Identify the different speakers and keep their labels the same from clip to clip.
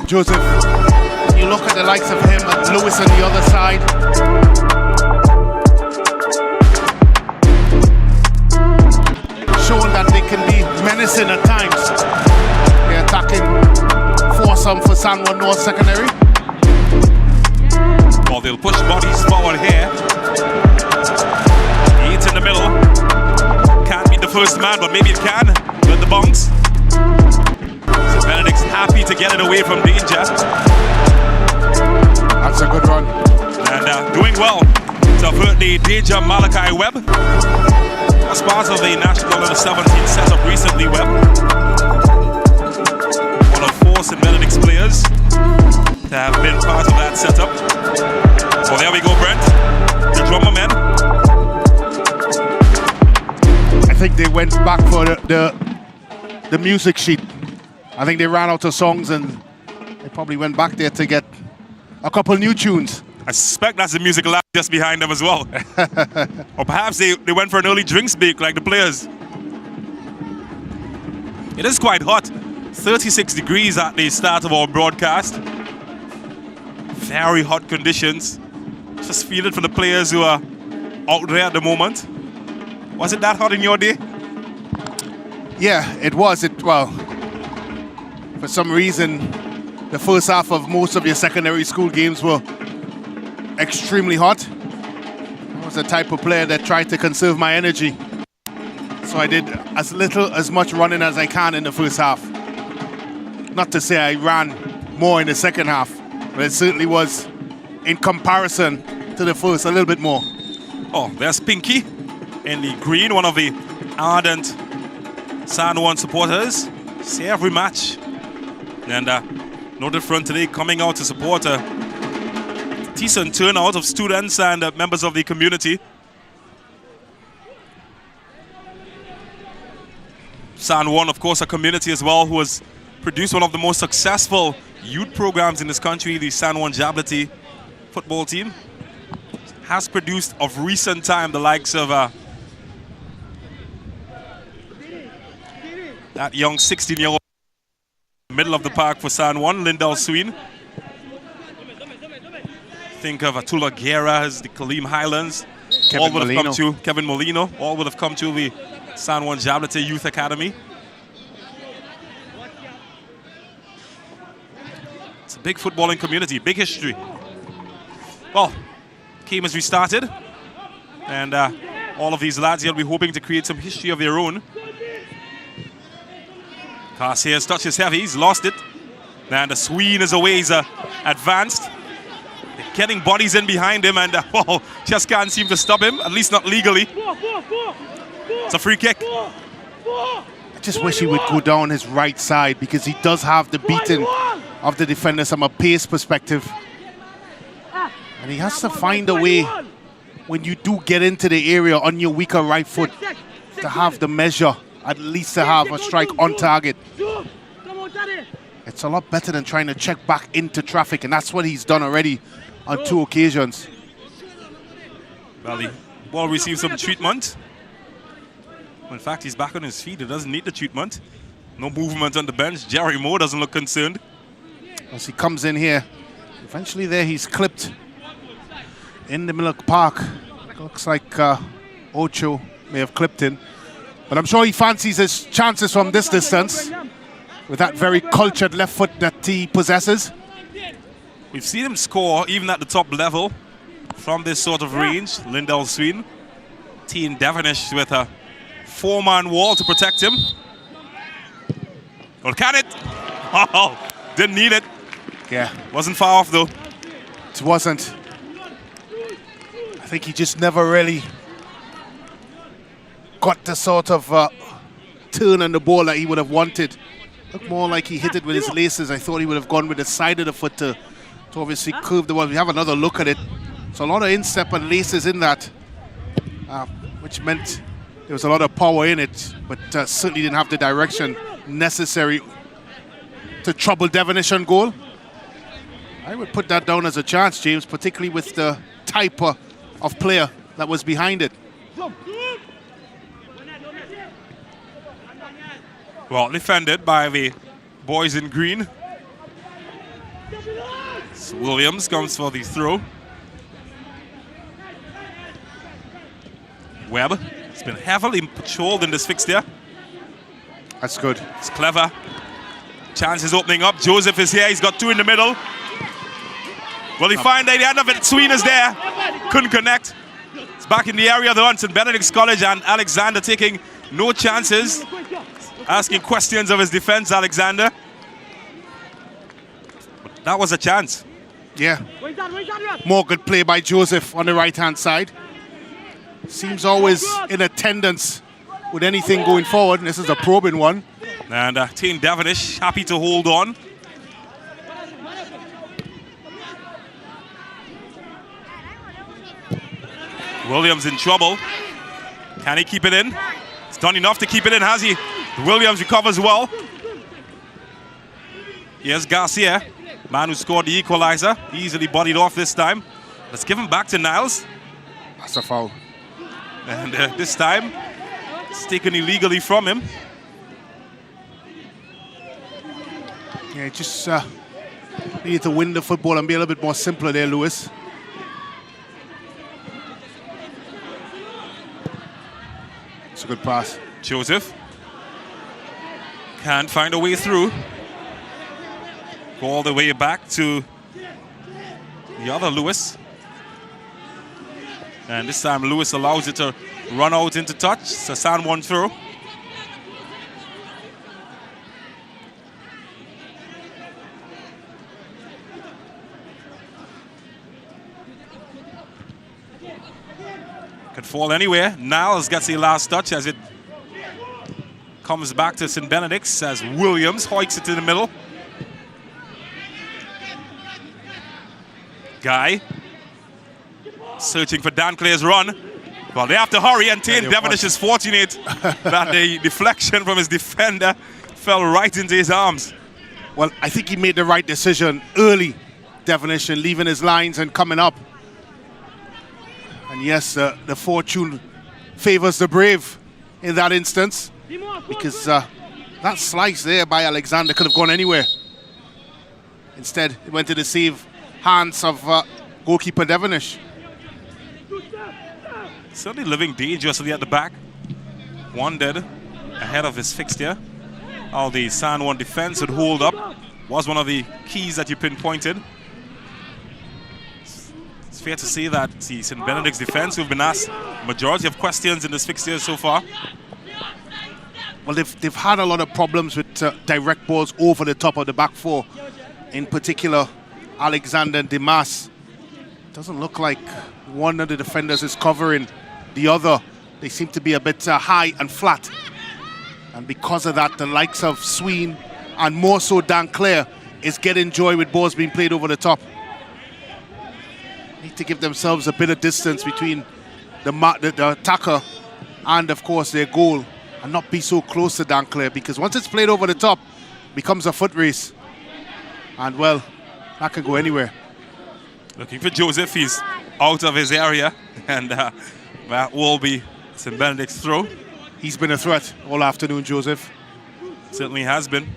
Speaker 1: Joseph, you look at the likes of him and Lewis on the other side. Showing that they can be menacing at times. They're attacking foursome for San Juan North Secondary.
Speaker 2: Well, they'll push bodies forward here. He's in the middle. Can't beat the first man, but maybe it can with the bounce. So Benedict's happy to get it away from danger.
Speaker 1: That's a good run.
Speaker 2: And doing well to avert the danger Malachi Webb. As part of the National Under 17 setup recently, Webb. One of four St. Benedict's players to have been part of that setup. Well, there we go, Brent. The drummer men.
Speaker 1: I think they went back for the music sheet. I think they ran out of songs and they probably went back there to get a couple new tunes.
Speaker 2: I suspect that's the music lab just behind them as well. Or perhaps they went for an early drinks break like the players. It is quite hot. 36 degrees at the start of our broadcast. Very hot conditions. Just feel it for the players who are out there at the moment. Was it that hot in your day?
Speaker 1: Yeah, it was. Well, for some reason, the first half of most of your secondary school games were extremely hot. I was the type of player that tried to conserve my energy. So I did as much running as I can in the first half. Not to say I ran more in the second half, but it certainly was, in comparison to the first, a little bit more.
Speaker 2: Oh, there's Pinky in the green, one of the ardent San Juan supporters. See every match. And no different today, coming out to support a decent turnout of students and members of the community. San Juan, of course, a community as well who has produced one of the most successful youth programs in this country, the San Juan Jablati football team. Has produced of recent time the likes of that young 16-year-old middle of the park for San Juan, Lindell Sween. Think of Atula Guerra as the Kaleem Highlands. All would have come to Kevin Molino. All would have come to the San Juan Jablati Youth Academy. It's a big footballing community, big history. Well, game has restarted, and all of these lads here will be hoping to create some history of their own. Garcia's touch is heavy, he's lost it. And the Sween is away, he's advanced. They're getting bodies in behind him, and well, just can't seem to stop him, at least not legally. It's a free kick.
Speaker 1: I just wish he would go down his right side, because he does have the beating of the defenders from a pace perspective. And he has to find a way, when you do get into the area on your weaker right foot, to have the measure, at least to have a strike on target. It's a lot better than trying to check back into traffic, and that's what he's done already on 2 occasions.
Speaker 2: Well, the ball received some treatment. In fact, he's back on his feet. He doesn't need the treatment. No movement on the bench. Jerry Moore doesn't look concerned.
Speaker 1: As he comes in here, eventually there he's clipped in the middle of the park. Looks like Ocho may have clipped in. But I'm sure he fancies his chances from this distance with that very cultured left foot that he possesses.
Speaker 2: We've seen him score even at the top level from this sort of range. Lindell Sween, Teen Devonish with a 4-man wall to protect him. Well, can it? Oh, didn't need it.
Speaker 1: Yeah.
Speaker 2: Wasn't far off though.
Speaker 1: It wasn't. I think he just never really got the sort of turn on the ball that he would have wanted. Looked more like he hit it with his laces. I thought he would have gone with the side of the foot to obviously curve the ball. We have another look at it. So a lot of instep and laces in that, which meant there was a lot of power in it, but certainly didn't have the direction necessary to trouble Devonish on goal. I would put that down as a chance, James, particularly with the type of player that was behind it.
Speaker 2: Well defended by the boys in green. So Williams comes for the throw. Webb has been heavily patrolled in this fixture.
Speaker 1: That's good.
Speaker 2: It's clever. Chance is opening up. Joseph is here. He's got two in the middle. Will he find at the end of it? SCEEN is there. Couldn't connect. It's back in the area though. St. Benedict's College and Alexander taking no chances. Asking questions of his defense, Alexander. But that was a chance.
Speaker 1: Yeah. More good play by Joseph on the right-hand side. Seems always in attendance with anything going forward. This is a probing one.
Speaker 2: And Team Devonish happy to hold on. Williams in trouble. Can he keep it in? He's done enough to keep it in, has he? Williams recovers well. Here's Garcia, man who scored the equalizer. Easily bodied off this time. Let's give him back to Niles.
Speaker 1: That's a foul.
Speaker 2: And this time, it's taken illegally from him.
Speaker 1: Yeah, just need to win the football and be a little bit more simpler there, Lewis. It's a good pass.
Speaker 2: Joseph can't find a way through. Go all the way back to the other Lewis. And this time Lewis allows it to run out into touch. It's a San Juan throw. Could fall anywhere. Niles gets the last touch as it comes back to St. Benedict's as Williams hoiks it to the middle. Guy searching for Dan Clay's run. Well, they have to hurry, and St. Devonish is fortunate that the deflection from his defender fell right into his arms.
Speaker 1: Well, I think he made the right decision early, Devonish, and leaving his lines and coming up. And yes, the fortune favors the brave in that instance, because that slice there by Alexander could have gone anywhere. Instead, it went to the safe hands of goalkeeper Devonish.
Speaker 2: Certainly living dangerously at the back. One dead ahead of his fixture. How the San Juan defense would hold up was one of the keys that you pinpointed. It's fair to say that the St. Benedict's defense, who've been asked a majority of questions in this fixture so far.
Speaker 1: Well, they've had a lot of problems with direct balls over the top of the back four. In particular, Alexander and Dimas. Doesn't look like one of the defenders is covering the other. They seem to be a bit high and flat. And because of that, the likes of SCEEN and more so Dan Clare is getting joy with balls being played over the top. Need to give themselves a bit of distance between the attacker and, of course, their goal, and not be so close to Dan Clare, because once it's played over the top, it becomes a foot race. And, well, that can go anywhere.
Speaker 2: Looking for Joseph. He's out of his area, and that will be St. Benedict's throw.
Speaker 1: He's been a threat all afternoon, Joseph.
Speaker 2: Certainly has been.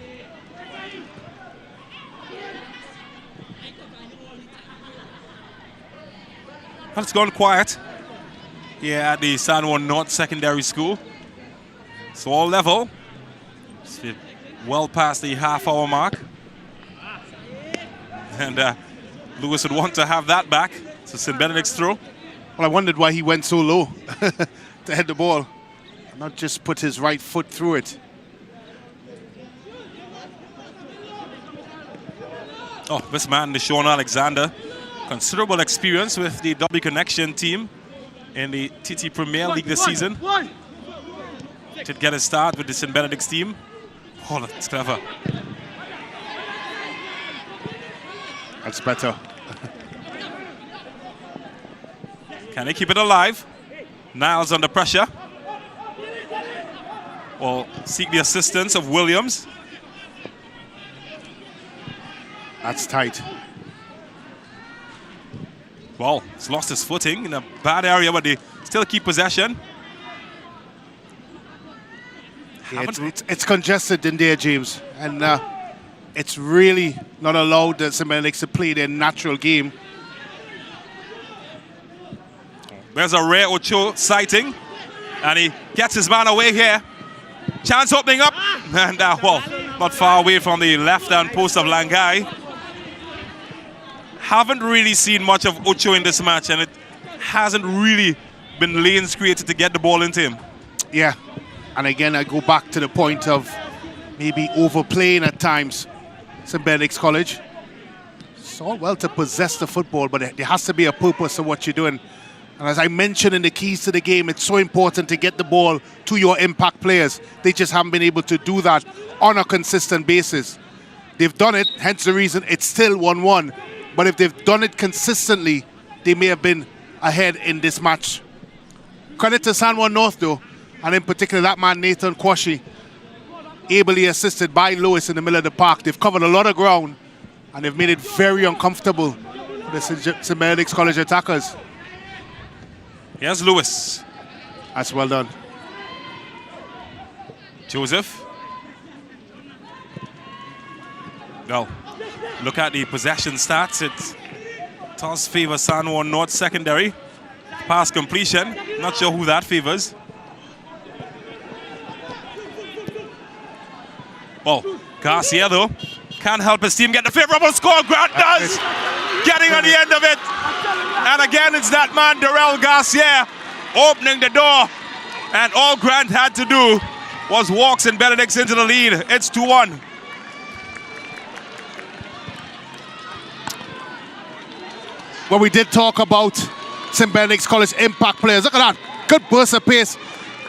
Speaker 2: Well, it's gone quiet here at the San Juan North Secondary School. It's all level. It's well past the half-hour mark. And Lewis would want to have that back. So St. Benedict's throw.
Speaker 1: Well, I wondered why he went so low to head the ball, not just put his right foot through it.
Speaker 2: Oh, this man, Sean Alexander, considerable experience with the W Connection team in the TT Premier League this season. Did get a start with the St. Benedict's team. Oh, that's clever.
Speaker 1: That's better.
Speaker 2: Can they keep it alive? Niles under pressure. Or seek the assistance of Williams.
Speaker 1: That's tight.
Speaker 2: Well, he's lost his footing in a bad area, but they still keep possession.
Speaker 1: Yeah, it's congested in there, James. And it's really not allowed the St. Benedicts to play their natural game.
Speaker 2: There's a rare Ocho sighting, and he gets his man away here. Chance opening up, and well, not far away from the left-hand post of Langai. Haven't really seen much of Ocho in this match, and it hasn't really been lanes created to get the ball into him.
Speaker 1: Yeah, and again, I go back to the point of maybe overplaying at times. St. Benedict's College. It's all well to possess the football, but there has to be a purpose to what you're doing. And as I mentioned in the keys to the game, it's so important to get the ball to your impact players. They just haven't been able to do that on a consistent basis. They've done it, hence the reason it's still 1-1. But if they've done it consistently, they may have been ahead in this match. Credit to San Juan North, though, and in particular that man, Nathan Kwashi, ably assisted by Lewis in the middle of the park. They've covered a lot of ground, and they've made it very uncomfortable for the St. Benedict's College attackers.
Speaker 2: Here's Lewis.
Speaker 1: That's well done.
Speaker 2: Joseph. Well, look at the possession stats. It does favor San Juan North secondary. Pass completion. Not sure who that favors. Well, Garcia, though, can't help his team get the favorable score. Grant does! Getting on the end of it. And again, it's that man, Darrell Garcia, opening the door. And all Grant had to do was walk St. Benedict's into the lead. It's 2-1.
Speaker 1: Well, we did talk about St. Benedict's College impact players. Look at that. Good burst of pace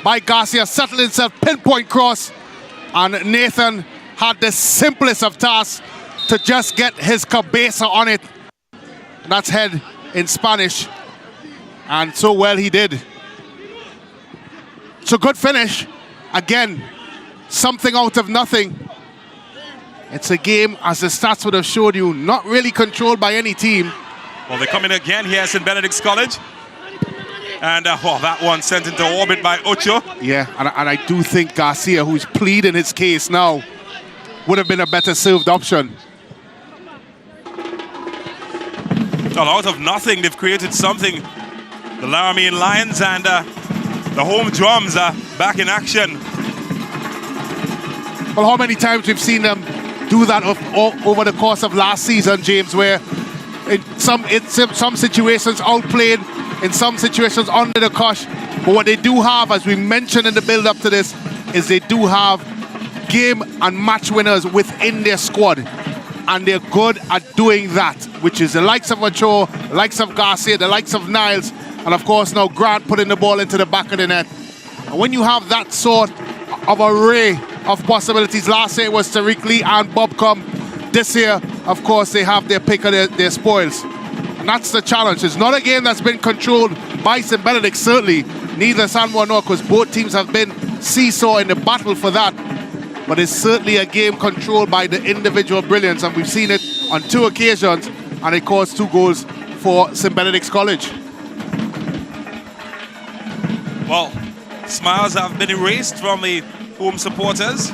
Speaker 1: by Garcia. Settled himself, pinpoint cross. And Nathan had the simplest of tasks to just get his cabeza on it. That's head in Spanish. And so well he did. So good finish. Again, something out of nothing. It's a game, as the stats would have showed you, not really controlled by any team.
Speaker 2: Well, they're coming again here at St. Benedict's College. And well, that one sent into orbit by Ocho.
Speaker 1: Yeah, and I do think Garcia, who's pleading his case now, would have been a better served option.
Speaker 2: Well, out of nothing, they've created something. The Laramie Lions and the home drums are back in action.
Speaker 1: Well, how many times we've seen them do that over the course of last season, James, where in some situations outplayed, in some situations under the cosh. But what they do have, as we mentioned in the build-up to this, is they do have game and match winners within their squad. And they're good at doing that, which is the likes of Ochoa, the likes of Garcia, the likes of Niles, and of course now Grant putting the ball into the back of the net. And when you have that sort of array of possibilities, last year it was Tariq Lee and Bob Cum. This year, of course, they have their pick of their spoils. And that's the challenge. It's not a game that's been controlled by St. Benedict, certainly. Neither San Juan North, because both teams have been seesaw in the battle for that. But it's certainly a game controlled by the individual brilliance, and we've seen it on 2 occasions, and it caused 2 goals for St. Benedict's College.
Speaker 2: Well, smiles have been erased from the home supporters.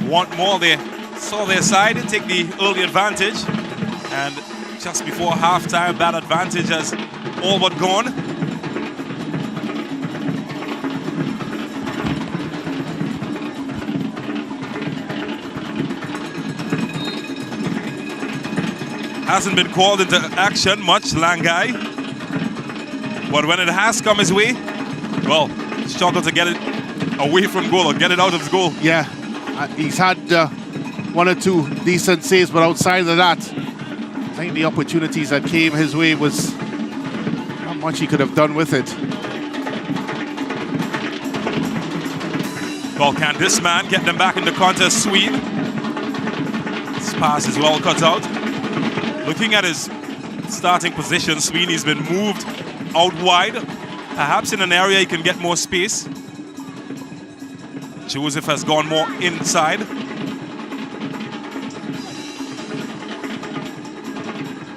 Speaker 2: Want more, they saw their side take the early advantage, and just before halftime, that advantage has all but gone. Hasn't been called into action much, Langai. But when it has come his way, well, struggled to get it away from goal or get it out of his goal.
Speaker 1: Yeah, he's had 1 or 2 decent saves, but outside of that, I think the opportunities that came his way was not much he could have done with it.
Speaker 2: Well, can this man get them back in the contest? Swede. This pass is well cut out. Looking at his starting position, Sweeney's been moved out wide, perhaps in an area he can get more space. Joseph has gone more inside.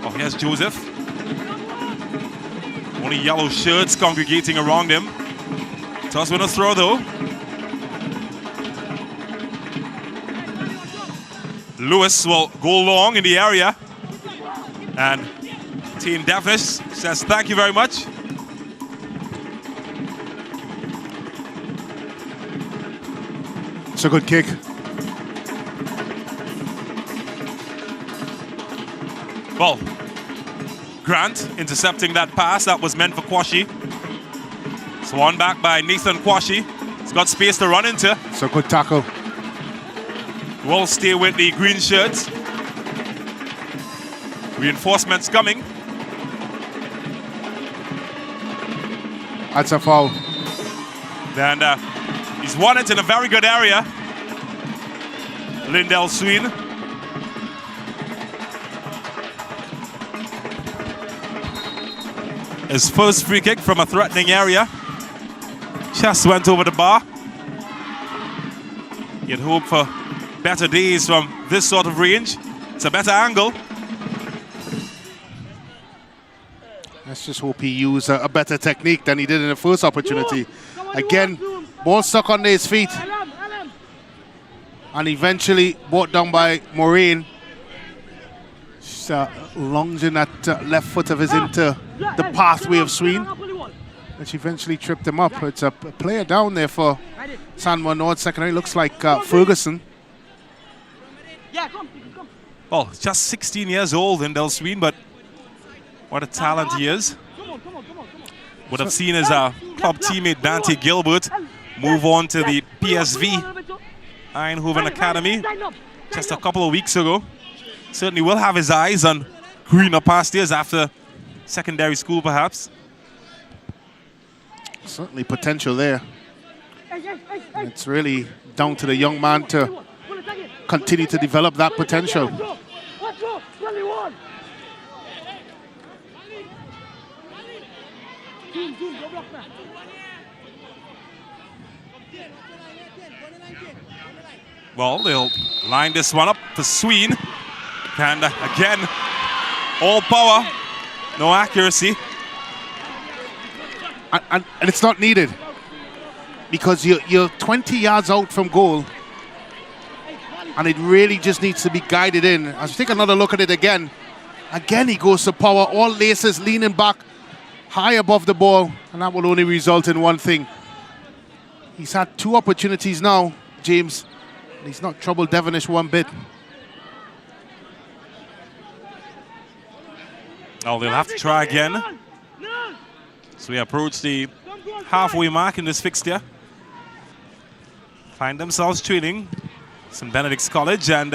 Speaker 2: Oh, here's Joseph. Only yellow shirts congregating around him. Toss with a throw though. Lewis will go long in the area. And Team Devnish says thank you very much.
Speaker 1: It's a good kick.
Speaker 2: Well, Grant intercepting that pass that was meant for Kwashi. Swan back by Nathan Kwashi. He's got space to run into.
Speaker 1: It's a good tackle.
Speaker 2: Will stay with the green shirts. Reinforcements coming.
Speaker 1: That's a foul.
Speaker 2: And he's won it in a very good area. Lindell Sween. His first free kick from a threatening area. Just went over the bar. You'd hope for better days from this sort of range. It's a better angle.
Speaker 1: Let's just hope he used a better technique than he did in the first opportunity. Again, ball stuck under his feet. And eventually brought down by Moraine. Just lunging that left foot of his into the pathway of Sween, which eventually tripped him up. It's a player down there for San Juan North Secondary. Looks like Ferguson.
Speaker 2: Well, just 16 years old in Del Sween, but what a talent he is. Would have seen his club teammate Dante Gilbert move on to the PSV Eindhoven Academy just a couple of weeks ago. Certainly will have his eyes on greener pastures after secondary school, perhaps.
Speaker 1: Certainly potential there. And it's really down to the young man to continue to develop that potential.
Speaker 2: Well, they'll line this one up for Sween. And again, all power, no accuracy.
Speaker 1: And it's not needed, because you're 20 yards out from goal, and it really just needs to be guided in. As you take another look at it again, he goes to power, all laces leaning back, high above the ball, and that will only result in one thing. He's had two opportunities now, James, and he's not troubled Devonish one bit.
Speaker 2: Oh, they'll have to try again. So we approach the halfway mark in this fixture. Find themselves trailing St. Benedict's College, and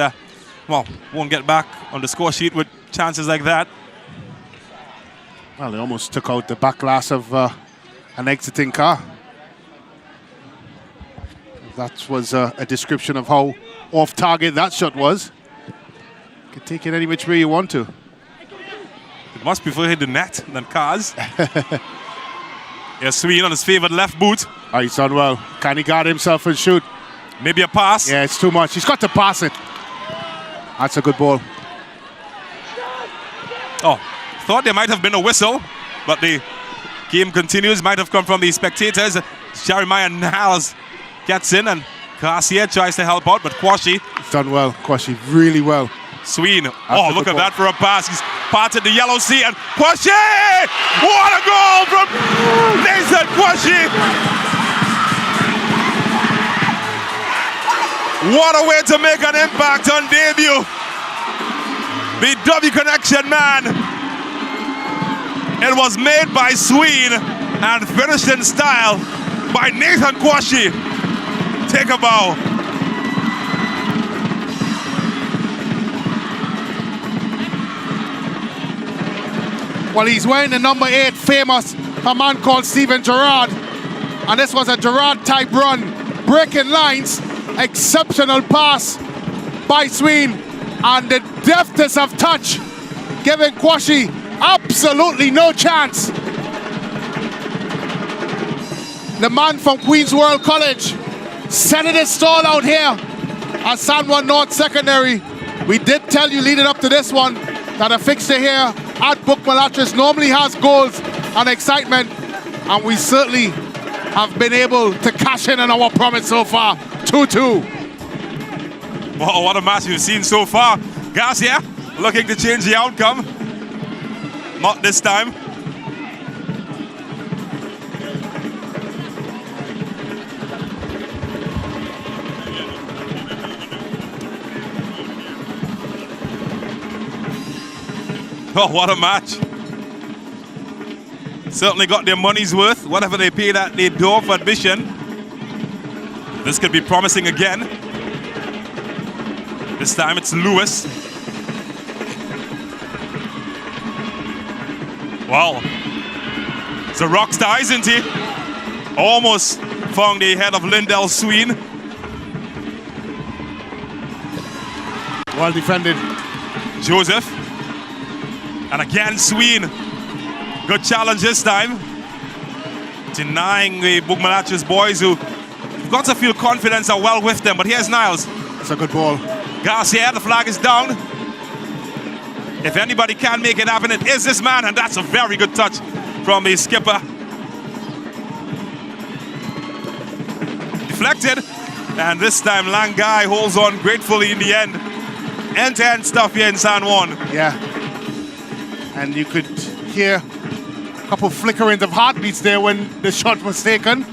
Speaker 2: well, won't get back on the score sheet with chances like that.
Speaker 1: Well, they almost took out the back glass of an exiting car. That was a description of how off target that shot was. You can take it any which way you want to.
Speaker 2: It must prefer hit the net than cars. Here's Sween on his favorite left boot.
Speaker 1: Oh, he's done well. Can he guard himself and shoot?
Speaker 2: Maybe a pass.
Speaker 1: Yeah, it's too much. He's got to pass it. That's a good ball.
Speaker 2: Oh, thought there might have been a whistle, but the game continues. Might have come from the spectators. Jeremiah Niles gets in, and Garcia tries to help out, but Kwashi.
Speaker 1: He's done well, Kwashi, really well.
Speaker 2: Sween, oh, look at that for a pass. He's parted the yellow sea, and Kwashi! What a goal from Nathan Kwashi! What a way to make an impact on debut. The W Connection man. It was made by Sween and finished in style by Nathan Kwashi. Take a bow.
Speaker 1: Well, he's wearing the number 8, famous, a man called Steven Gerrard. And this was a Gerrard-type run, breaking lines, exceptional pass by Sween, and the deftness of touch, giving Kwashi absolutely no chance. The man from Queen's World College setting his stall out here at San Juan North Secondary. We did tell you leading up to this one that a fixture here at Book Malatris normally has goals and excitement, and we certainly have been able to cash in on our promise so far. 2-2.
Speaker 2: Wow, what a match we've seen so far. Garcia looking to change the outcome. Not this time. Oh, what a match. Certainly got their money's worth. Whatever they paid at the door for admission. This could be promising again. This time it's Lewis. Wow. It's a rock star, isn't he? Almost found the head of Lindell Sween.
Speaker 1: Well defended.
Speaker 2: Joseph. And again, Sween. Good challenge this time. Denying the Bugmalachis boys who got to feel confidence are well with them. But here's Niles.
Speaker 1: It's a good ball.
Speaker 2: Garcia, the flag is down. If anybody can make it happen, it is this man. And that's a very good touch from the skipper. Deflected. And this time, Langai holds on gratefully in the end. End-to-end stuff here in San Juan.
Speaker 1: Yeah. And you could hear a couple flickerings of heartbeats there when the shot was taken.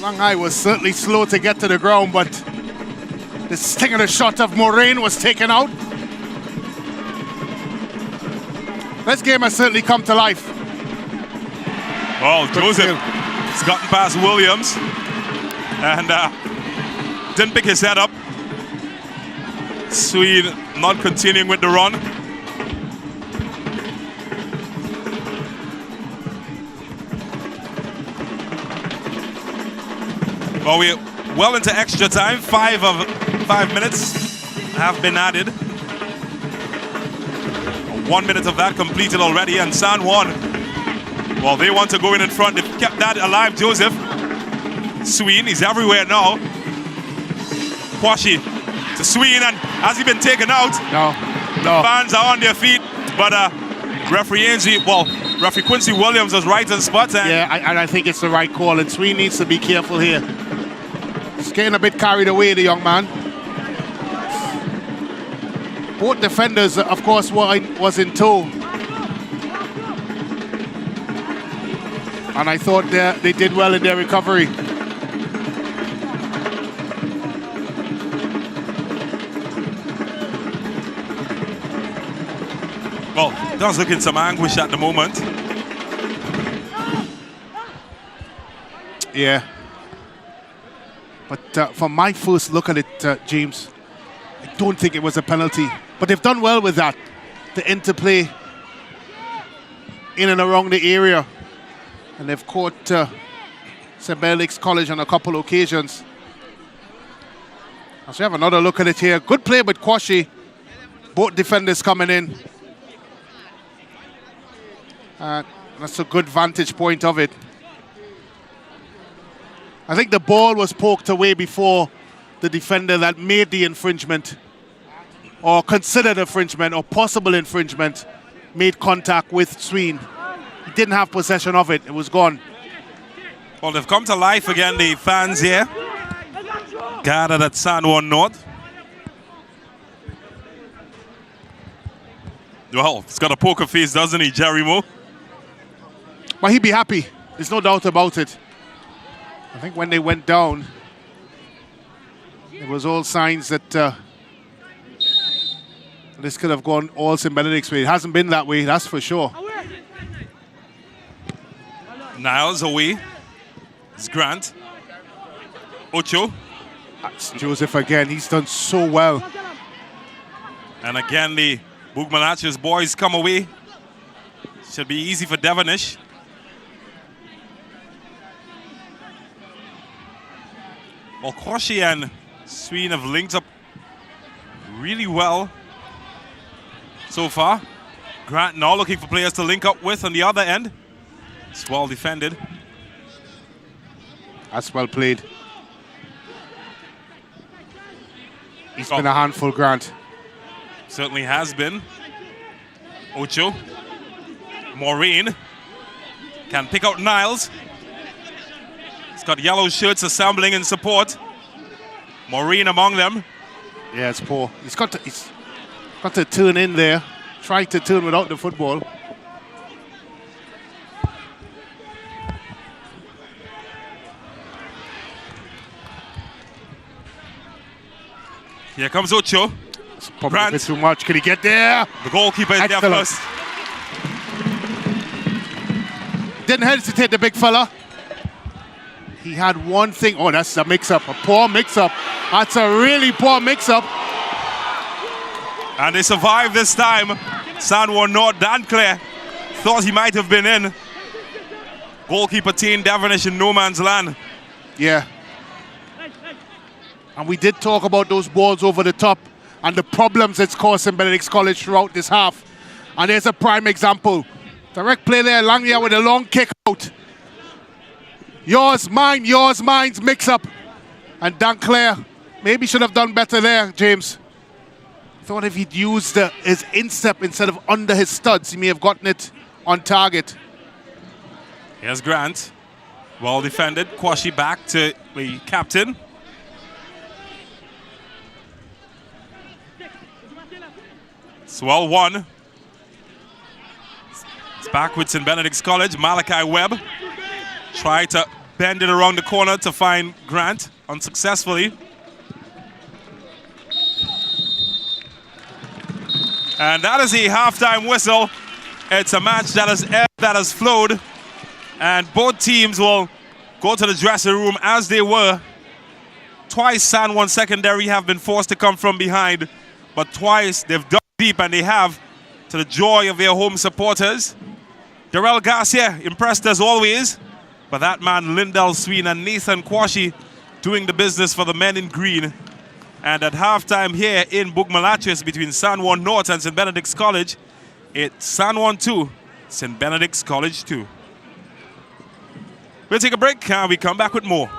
Speaker 1: Langai was certainly slow to get to the ground, but the stinger shot of Moraine was taken out. This game has certainly come to life.
Speaker 2: Oh, Joseph has gotten past Williams and didn't pick his head up. Swede not continuing with the run. Well, we're well into extra time. 5 of 5 minutes have been added. 1 minute of that completed already, and San Juan, well, they want to go in front. They've kept that alive. Joseph Sween, he's everywhere now. Kwashi to Sween, and has he been taken out?
Speaker 1: No.
Speaker 2: The fans are on their feet, but referee Quincy Williams was right on spot. And
Speaker 1: I think it's the right call, and Sween needs to be careful here. He's getting a bit carried away, the young man. Both defenders, of course, was in tow. And I thought they did well in their recovery.
Speaker 2: Well, does look in some anguish at the moment.
Speaker 1: Yeah. But from my first look at it, James, I don't think it was a penalty. But they've done well with that. The interplay in and around the area. And they've caught St. Benedict's College on a couple of occasions. As we have another look at it here. Good play with Kwashi. Both defenders coming in. That's a good vantage point of it. I think the ball was poked away before the defender that made the infringement, or considered infringement, or possible infringement, made contact with Sween. He didn't have possession of it. It was gone.
Speaker 2: Well, they've come to life again, the fans here. Gathered at San Juan North. Well, he's got a poker face, doesn't he, Jerry Moe?
Speaker 1: But he'd be happy. There's no doubt about it. I think when they went down, it was all signs that this could have gone all St. Benedict's way. It hasn't been that way, that's for sure.
Speaker 2: Niles away. It's Grant. Ocho.
Speaker 1: That's Joseph again. He's done so well.
Speaker 2: And again, the Bugmalachis boys come away. Should be easy for Devonish. Well, Kwashi and Sween have linked up really well so far. Grant now looking for players to link up with on the other end. It's well defended.
Speaker 1: That's well played. He's been a handful, Grant.
Speaker 2: Certainly has been. Ocho. Maureen can pick out Niles. He's got yellow shirts assembling in support. Maureen among them.
Speaker 1: Yeah, it's poor. He's got to turn in there. Try to turn without the football.
Speaker 2: Here comes Ocho.
Speaker 1: Probably a bit too much. Can he get there?
Speaker 2: The goalkeeper is there
Speaker 1: Excellent.
Speaker 2: first.
Speaker 1: Didn't hesitate, the big fella. He had one thing. Oh, that's a mix-up. A poor mix-up. That's a really poor mix-up.
Speaker 2: And they survived this time. San Juan North, Dan Clare thought he might have been in. Goalkeeper Teen Devonish in no man's land.
Speaker 1: Yeah. And we did talk about those balls over the top and the problems it's causing Benedict College throughout this half. And there's a prime example. Direct play there, Langlia with a long kick out. Yours, mine's mix-up. And Dan Clare maybe should have done better there, James. Thought if he'd used his instep instead of under his studs, he may have gotten it on target.
Speaker 2: Here's Grant. Well defended. Kwashi back to the captain. It's well won. It's back with St. Benedict's College. Malachi Webb tried to bend it around the corner to find Grant unsuccessfully. And that is a halftime whistle. It's a match that has flowed. And both teams will go to the dressing room as they were. Twice San Juan Secondary have been forced to come from behind, but twice they've dug deep, and they have, to the joy of their home supporters. Darrell Garcia impressed as always, but that man Lindell Sween and Nathan Kwashi doing the business for the men in green. And at halftime here in Bugmalachis between San Juan North and St. Benedict's College, it's San Juan 2, St. Benedict's College 2. We'll take a break and we come back with more.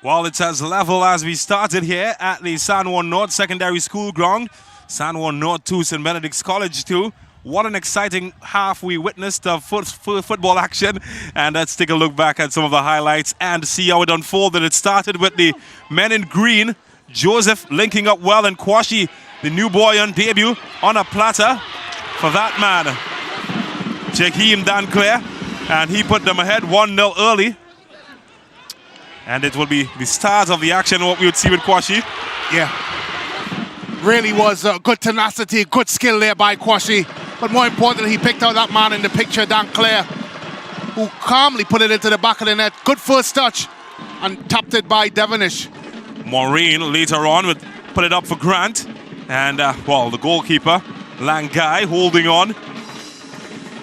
Speaker 2: Well, it's as level as we started here at the San Juan North Secondary School ground. San Juan North 2, St. Benedict's College 2. What an exciting half we witnessed of football action. And let's take a look back at some of the highlights and see how it unfolded. It started with the men in green. Joseph linking up well, and Kwashi, the new boy on debut, on a platter for that man, Jakeem Danclair. And he put them ahead 1-0 early. And it will be the start of the action, what we would see with Kwashi.
Speaker 1: Yeah. Really was good tenacity, good skill there by Kwashi. But more importantly, he picked out that man in the picture, Danclair, who calmly put it into the back of the net. Good first touch and tapped it by Devonish.
Speaker 2: Maureen later on would put it up for Grant. And, well, the goalkeeper, Langai, holding on.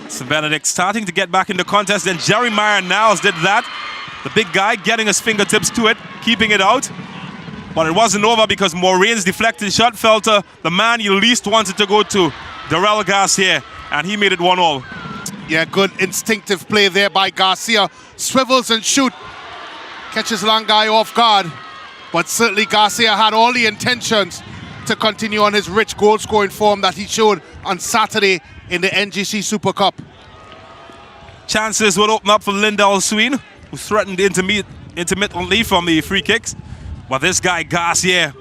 Speaker 2: St. Benedict starting to get back in the contest. Then Jeremiah Niles did that. The big guy getting his fingertips to it, keeping it out. But it wasn't over because Maureen's deflected shot fell to the man you least wanted to go to, Darrell Garcia, and he made it 1-1.
Speaker 1: Yeah, good instinctive play there by Garcia. Swivels and shoot. Catches Langai off guard. But certainly Garcia had all the intentions to continue on his rich goal-scoring form that he showed on Saturday in the NGC Super Cup.
Speaker 2: Chances would open up for Lyndall Sween, who threatened intermittently from the free kicks. But this guy, Garcia,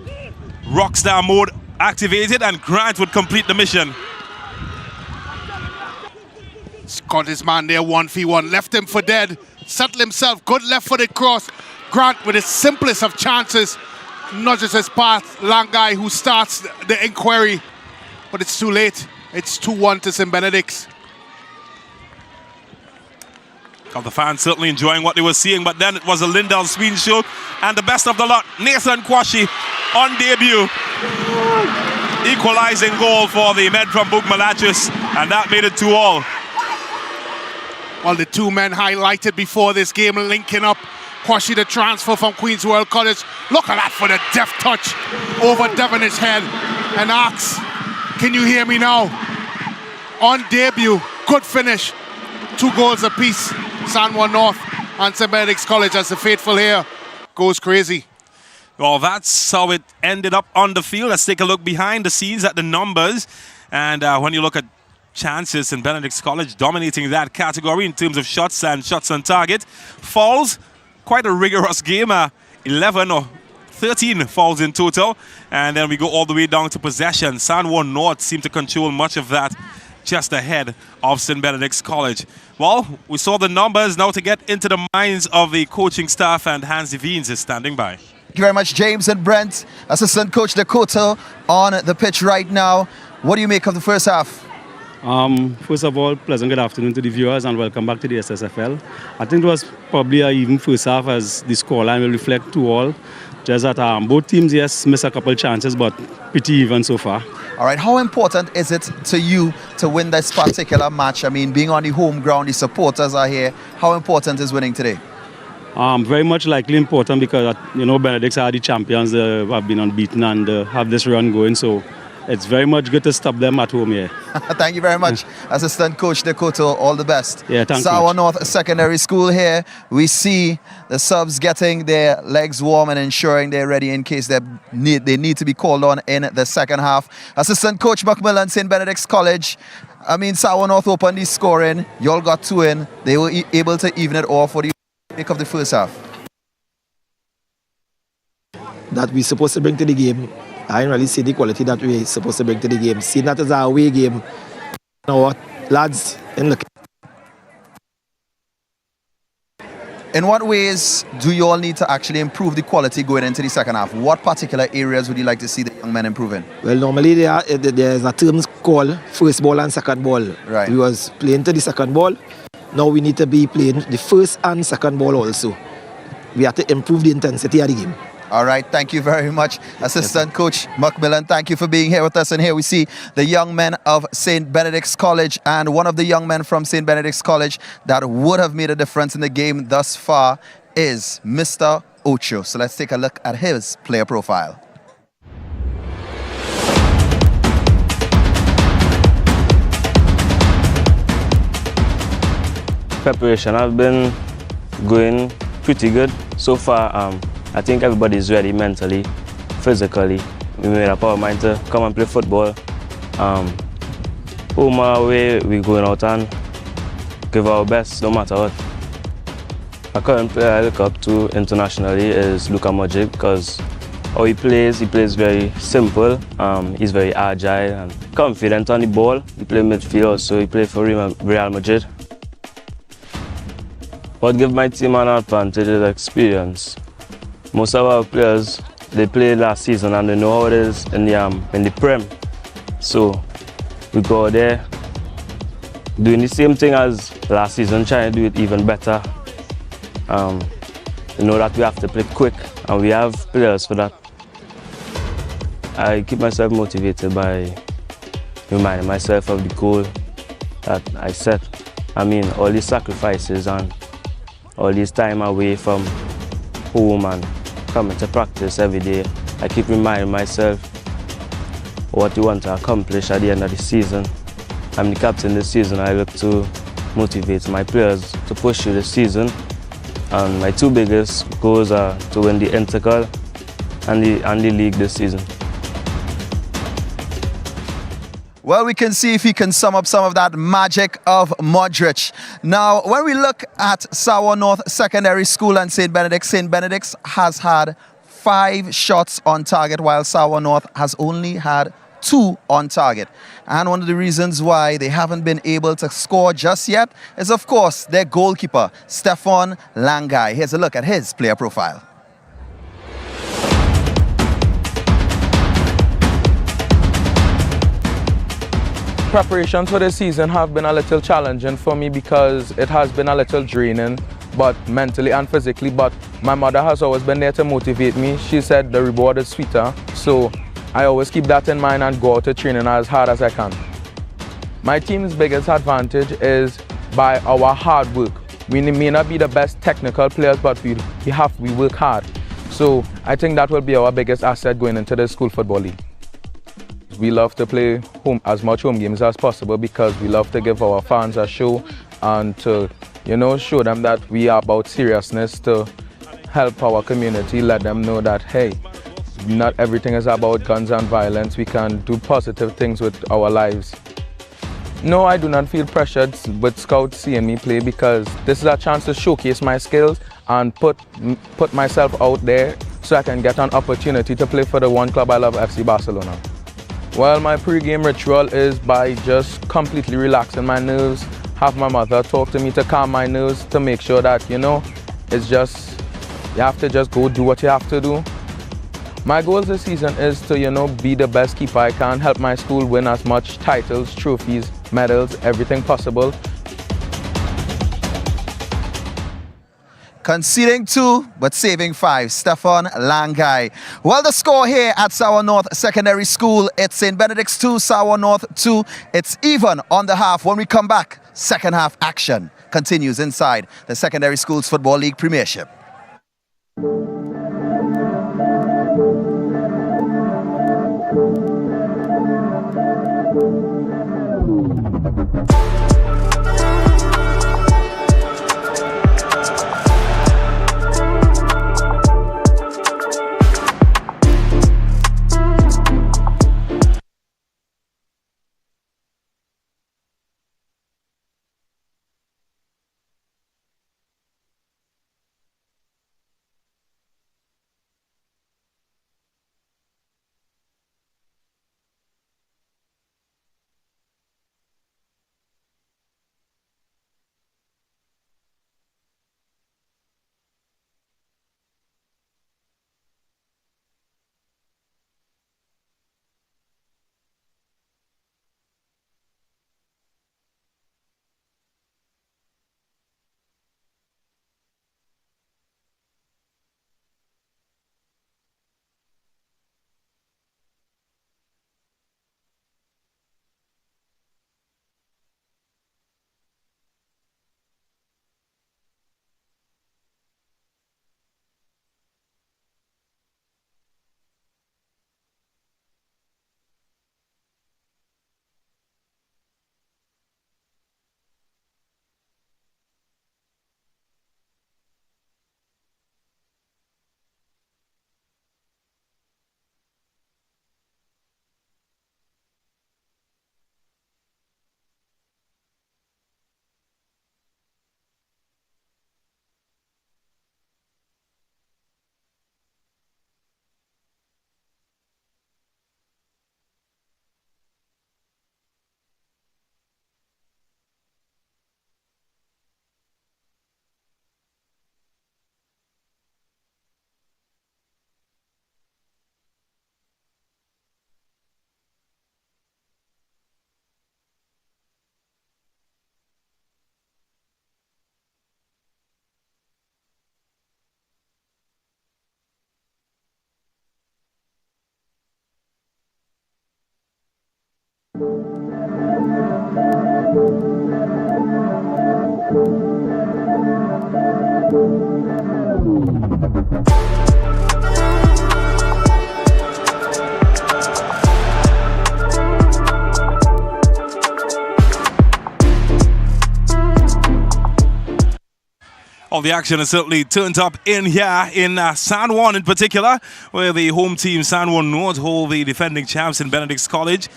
Speaker 2: rockstar mode activated, and Grant would complete the mission.
Speaker 1: Got his man there 1v1, left him for dead, settled himself, good left-footed cross. Grant with his simplest of chances nudges his path. Langai, who starts the inquiry, but it's too late. It's 2-1 to St. Benedict's.
Speaker 2: The fans certainly enjoying what they were seeing, but then it was a Lyndall Sween show, and the best of the lot, Nathan Kwashi on debut. Equalizing goal for the men from Bugmalachis, and that made it 2-2.
Speaker 1: Well, the two men highlighted before this game linking up. Kwashi, the transfer from Queen's World College. Look at that for the deft touch over Devonish's head. And asks, can you hear me now? On debut, good finish. 2 goals apiece. San Juan North and St. Benedict's College, as the faithful here goes crazy.
Speaker 2: Well, that's how it ended up on the field. Let's take a look behind the scenes at the numbers. And when you look at chances, St. Benedict's College dominating that category in terms of shots and shots on target. Fouls, quite a rigorous game. 11 or 13 fouls in total. And then we go all the way down to possession. San Juan North seemed to control much of that, just ahead of St. Benedict's College. Well, we saw the numbers. Now to get into the minds of the coaching staff, and Hans Devines is standing by.
Speaker 3: Thank you very much, James and Brent. Assistant Coach Dakota on the pitch right now. What do you make of the first half?
Speaker 4: First of all, pleasant good afternoon to the viewers and welcome back to the SSFL. I think it was probably an even first half, as the scoreline will reflect 2-2. Just that both teams, yes, missed a couple chances, but pretty even so far.
Speaker 3: All right, how important is it to you to win this particular match? I mean, being on the home ground, the supporters are here. How important is winning today?
Speaker 4: Very much likely important because, you know, Benedicts are the champions, have been unbeaten and have this run going. So it's very much good to stop them at home here.
Speaker 3: Thank you very much, Assistant Coach Dakota. All the best.
Speaker 4: Yeah, thank you.
Speaker 3: San Juan North Secondary School here. We see the subs getting their legs warm and ensuring they're ready in case they need to be called on in the second half. Assistant Coach Macmillan, St. Benedict's College. I mean, San Juan North opened the scoring. You all got 2 in. They were able to even it off. What do you make of the first half?
Speaker 5: That we're supposed to bring to the game. I didn't really see the quality that we're supposed to bring to the game. Seeing that as our away game, you know what, lads,
Speaker 3: in what ways do you all need to actually improve the quality going into the second half? What particular areas would you like to see the young men improving?
Speaker 5: Well, normally there's a term called first ball and second ball.
Speaker 3: Right.
Speaker 5: We was playing to the second ball. Now we need to be playing the first and second ball also. We have to improve the intensity of the game.
Speaker 3: All right, thank you very much, Assistant Coach Macmillan. Thank you for being here with us. And here we see the young men of St. Benedict's College, and one of the young men from St. Benedict's College that would have made a difference in the game thus far is Mr. Ocho. So let's take a look at his player profile.
Speaker 6: Preparation has been going pretty good so far. I think everybody's ready mentally, physically. We made up our mind to come and play football. Home or away, we going out and give our best no matter what. A current player I look up to internationally is Luka Modric because how he plays very simple. He's very agile and confident on the ball. He plays midfield, so he plays for Real Madrid. What gives my team an advantage is experience. Most of our players, they played last season and they know how it is in the Prem. So we go there doing the same thing as last season, trying to do it even better. You know that we have to play quick and we have players for that. I keep myself motivated by reminding myself of the goal that I set. I mean, all these sacrifices and all this time away from home and coming to practice every day. I keep reminding myself what you want to accomplish at the end of the season. I'm the captain this season. I look to motivate my players to push through the season. And my two biggest goals are to win the Intercal and the league this season.
Speaker 3: Well, we can see if he can sum up some of that magic of Modric. Now, when we look at Sour North Secondary School and St. Benedict's has had 5 shots on target, while Sour North has only had 2 on target. And one of the reasons why they haven't been able to score just yet is, of course, their goalkeeper, Stefan Langai. Here's a look at his player profile.
Speaker 7: Preparations for this season have been a little challenging for me because it has been a little draining, but mentally and physically. But my mother has always been there to motivate me. She said the reward is sweeter, so I always keep that in mind and go out to training as hard as I can. My team's biggest advantage is by our hard work. We may not be the best technical players, but we work hard. So I think that will be our biggest asset going into the school football league. We love to play as much home games as possible because we love to give our fans a show and to, show them that we are about seriousness to help our community, let them know that, hey, not everything is about guns and violence. We can do positive things with our lives. No, I do not feel pressured with scouts seeing me play because this is a chance to showcase my skills and put myself out there so I can get an opportunity to play for the one club I love, FC Barcelona. Well, my pre-game ritual is by just completely relaxing my nerves, have my mother talk to me to calm my nerves, to make sure that, it's just, you have to just go do what you have to do. My goals this season is to, be the best keeper I can, help my school win as much titles, trophies, medals, everything possible.
Speaker 3: Conceding 2, but saving 5, Stefan Langai. Well, the score here at Sour North Secondary School, it's St. Benedict's 2, Sour North 2. It's even on the half. When we come back, second half action continues inside the Secondary Schools Football League Premiership.
Speaker 2: All the action is certainly turned up in here in San Juan in particular, where the home team San Juan North hold the defending champs in Benedict College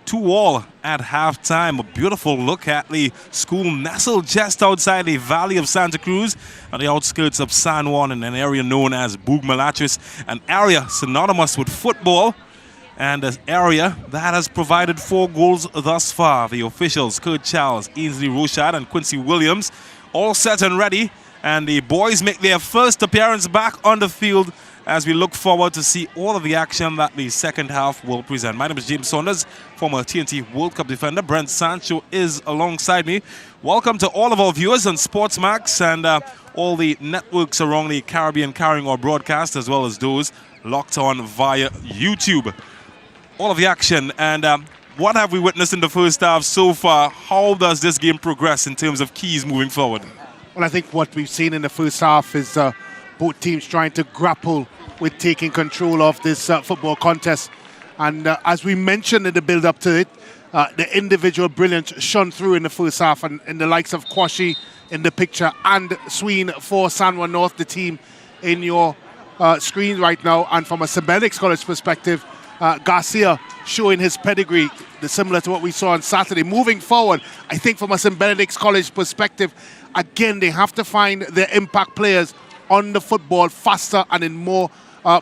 Speaker 2: 2-2 at halftime. A beautiful look at the school nestled just outside the Valley of Santa Cruz on the outskirts of San Juan in an area known as Bougmalatris, an area synonymous with football and an area that has provided 4 goals thus far. The officials, Kurt Charles, Ainsley Rochard and Quincy Williams, all set and ready. And the boys make their first appearance back on the field as we look forward to see all of the action that the second half will present. My name is James Saunders, former TNT World Cup defender. Brent Sancho is alongside me. Welcome to all of our viewers on SportsMax and all the networks around the Caribbean carrying our broadcast, as well as those locked on via YouTube. All of the action and what have we witnessed in the first half so far? How does this game progress in terms of keys moving forward?
Speaker 1: Well, I think what we've seen in the first half is both teams trying to grapple with taking control of this football contest. And as we mentioned in the build-up to it, the individual brilliance shone through in the first half, and in the likes of Kwashi in the picture and SEEN for San Juan North, the team in your screen right now. And from a St. Benedict's College perspective, Garcia showing his pedigree, similar to what we saw on Saturday. Moving forward, I think from a St. Benedict's College perspective, again, they have to find their impact players on the football faster and in more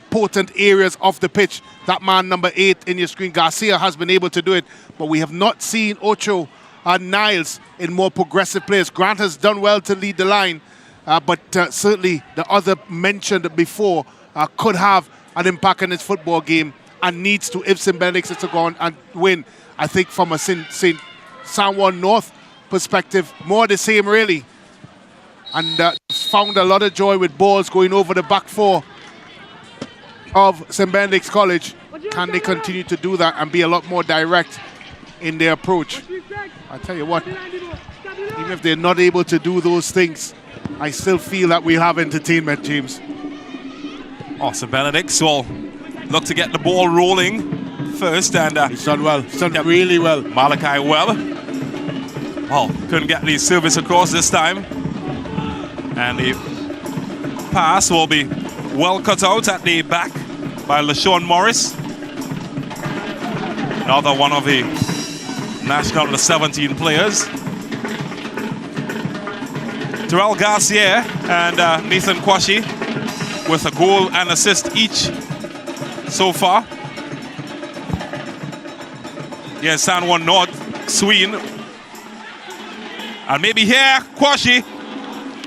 Speaker 1: potent areas of the pitch. That man number 8 in your screen, Garcia, has been able to do it, but we have not seen Ocho and Niles in more progressive players. Grant has done well to lead the line, but certainly the other mentioned before could have an impact in this football game and needs to, if St. Benedict's is to go on and win. I think from a San Juan North perspective, more the same really. And found a lot of joy with balls going over the back 4 of St. Benedict's College. Can they continue to do that and be a lot more direct in their approach? I tell you what, even if they're not able to do those things, I still feel that we'll have entertainment, James.
Speaker 2: St. Benedict's will look to get the ball rolling first, and
Speaker 1: he's done well. He's done really well.
Speaker 2: Malachi Webb. Well, couldn't get the service across this time. And the pass will be well cut out at the back by LaShawn Morris. Another one of the national under 17 players. Terrell Garcia and Nathan Kwashi with a goal and assist each so far. Yes, San Juan North, SEEN. And maybe here, Kwashi.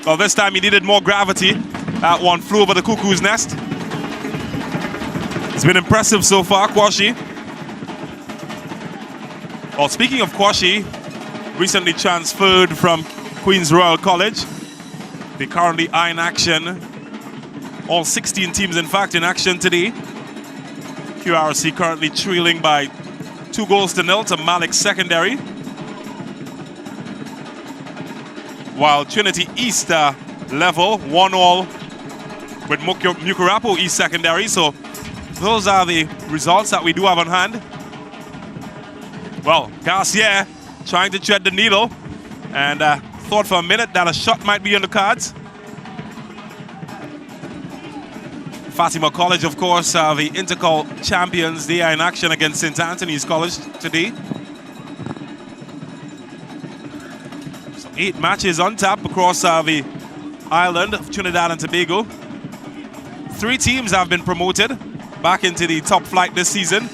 Speaker 2: Well, this time he needed more gravity. That one flew over the cuckoo's nest. It's been impressive so far, Kwashi. Well, speaking of Kwashi, recently transferred from Queen's Royal College. They currently are in action. All 16 teams, in fact, in action today. QRC currently trailing by 2-0 to Malik Secondary. While Trinity East level 1-1 with Mukurapo East Secondary. So those are the results that we do have on hand. Well, Garcia trying to thread the needle and thought for a minute that a shot might be on the cards. Fatima College, of course, the Intercol champions. They are in action against St. Anthony's College today. 8 matches on tap across the island of Trinidad and Tobago. 3 teams have been promoted back into the top flight this season.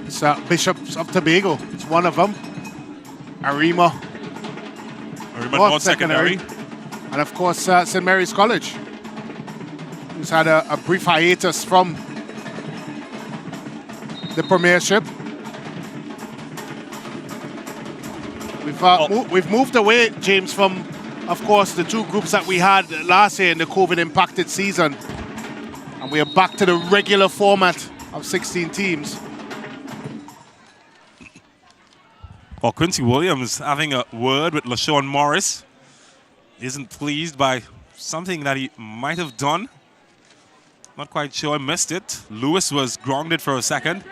Speaker 1: It's Bishops of Tobago. It's one of them. Arima North Secondary. And of course, St. Mary's College, who's had a brief hiatus from the Premiership. We've moved away, James, from, of course, the 2 groups that we had last year in the COVID-impacted season. And we are back to the regular format of 16 teams.
Speaker 2: Well, Quincy Williams having a word with LaShawn Morris. Isn't pleased by something that he might have done. Not quite sure, missed it. Lewis was grounded for a second.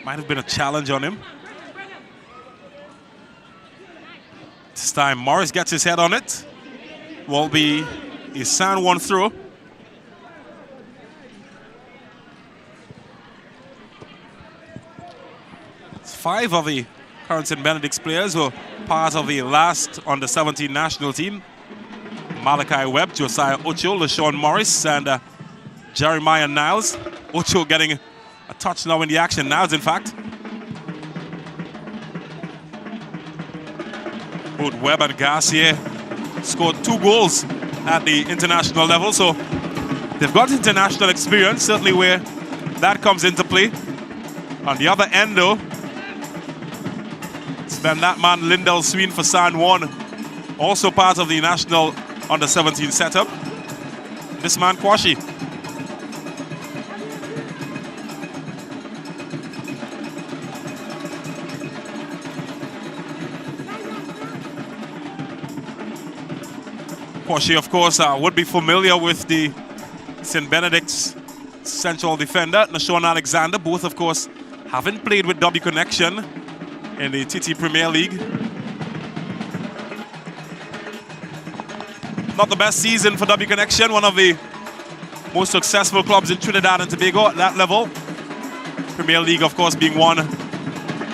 Speaker 2: Might have been a challenge on him. This time Morris gets his head on it. Will be a SAN 1 throw. It's 5 of the current St. Benedict's players were part of the last under-17 national team. Malachi Webb, Josiah Ocho, LaShawn Morris, and Jeremiah Niles. Ocho getting a touch now in the action. Niles, in fact. Both Webb and Garcia scored 2 goals at the international level, so they've got international experience, certainly where that comes into play. On the other end, though, it's been that man Lindell Sween for SAN 1, also part of the national under-17 setup. This man Kwashi. Kwashi, of course, would be familiar with the St. Benedict's central defender, Nashawn Alexander. Both, of course, haven't played with W Connection in the TT Premier League. Not the best season for W Connection, one of the most successful clubs in Trinidad and Tobago at that level. Premier League, of course, being won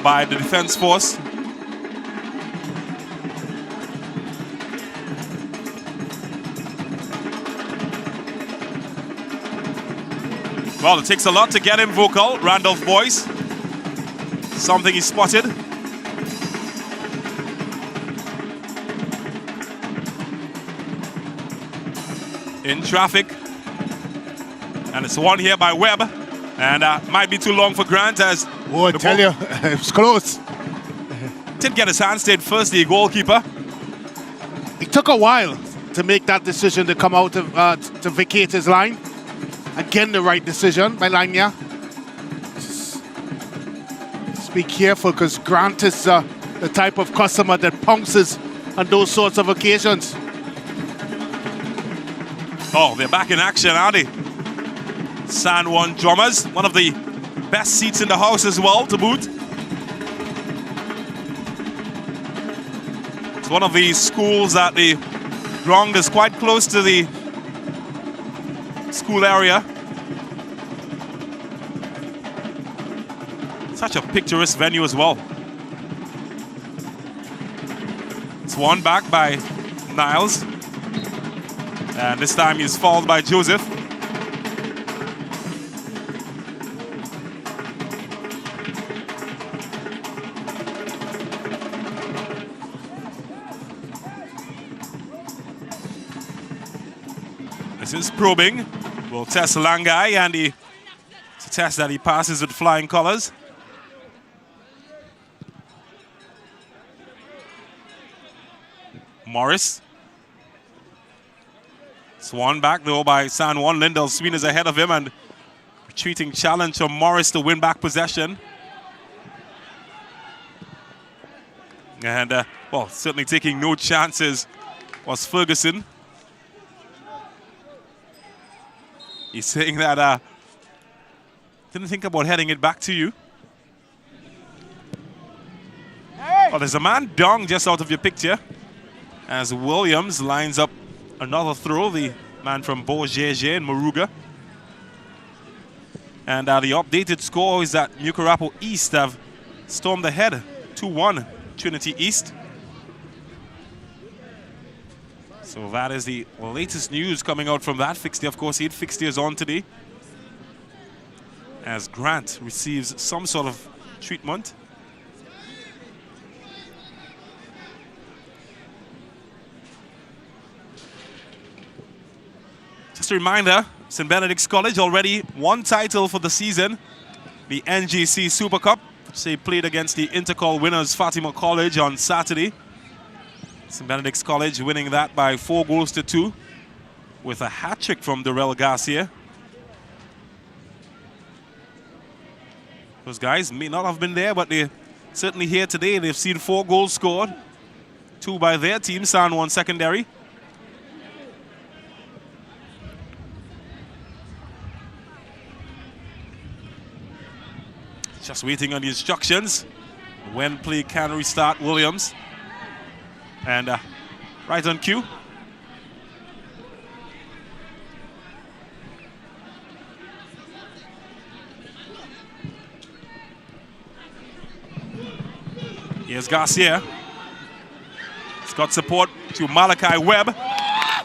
Speaker 2: by the Defence Force. Well, it takes a lot to get him vocal, Randolph Boyce. Something he spotted. In traffic. And it's one here by Webb. And might be too long for Grant as...
Speaker 1: Oh, I tell you, it was close.
Speaker 2: Did get his hand stayed first, the goalkeeper.
Speaker 1: It took a while to make that decision to come out to vacate his line. Again, the right decision by Lanya. Just be careful, because Grant is the type of customer that pounces on those sorts of occasions.
Speaker 2: Oh, they're back in action, aren't they? SAN 1 drummers, one of the best seats in the house as well, to boot. It's one of these schools that the ground is quite close to the school area. Such a picturesque venue as well. It's won back by Niles. And this time he's fouled by Joseph. This is probing. We'll test Langai, and it's a test that he passes with flying colors. Morris. It's won back though by SAN 1. Lindell Sween is ahead of him, and retreating challenge from Morris to win back possession. And, well, certainly taking no chances was Ferguson. He's saying that, didn't think about heading it back to you. Hey. Oh, there's a man down just out of your picture as Williams lines up another throw, the man from Beaugé in Moruga. And the updated score is that Mucurapo East have stormed ahead 2-1 Trinity East. So that is the latest news coming out from that fixture. Of course, 8 fixtures on today, as Grant receives some sort of treatment. Just a reminder, St. Benedict's College already one title for the season, the NGC Super Cup, which they played against the Intercol winners Fatima College on Saturday. St. Benedict's College winning that by 4-2 with a hat-trick from Darrell Garcia. Those guys may not have been there, but they certainly here today, they've seen 4 goals scored, 2 by their team, San Juan secondary. Just waiting on the instructions when play can restart. Williams. And right on cue. Here's Garcia. He's got support to Malachi Webb.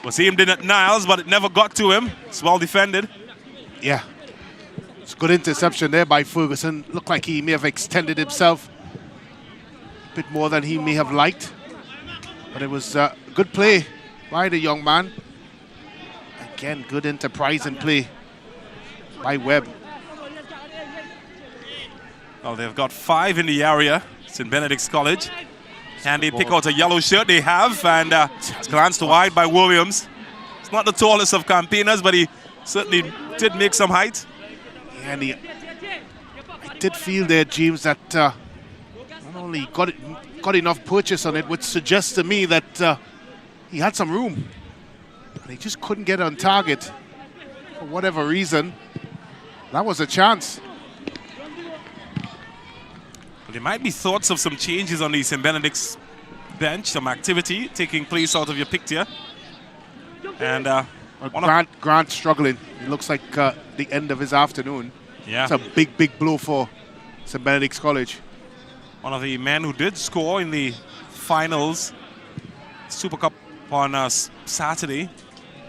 Speaker 2: Was aimed in at Niles, but it never got to him. It's well defended.
Speaker 1: Yeah. It's a good interception there by Ferguson. Looked like he may have extended himself a bit more than he may have liked. But it was a good play by the young man. Again, good enterprising play by Webb.
Speaker 2: Well, they've got 5 in the area. It's in Benedict's College. And they pick out a yellow shirt they have, and it's glanced wide by Williams. It's not the tallest of campaigners, but he certainly did make some height.
Speaker 1: Yeah, and I did feel there, James, that not only got enough purchase on it, which suggests to me that he had some room. But he just couldn't get on target for whatever reason. That was a chance.
Speaker 2: Well, there might be thoughts of some changes on the St. Benedict's bench, some activity taking place out of your picture. And
Speaker 1: Grant struggling. It looks like the end of his afternoon.
Speaker 2: Yeah.
Speaker 1: It's a big, big blow for St. Benedict's College.
Speaker 2: One of the men who did score in the finals Super Cup on Saturday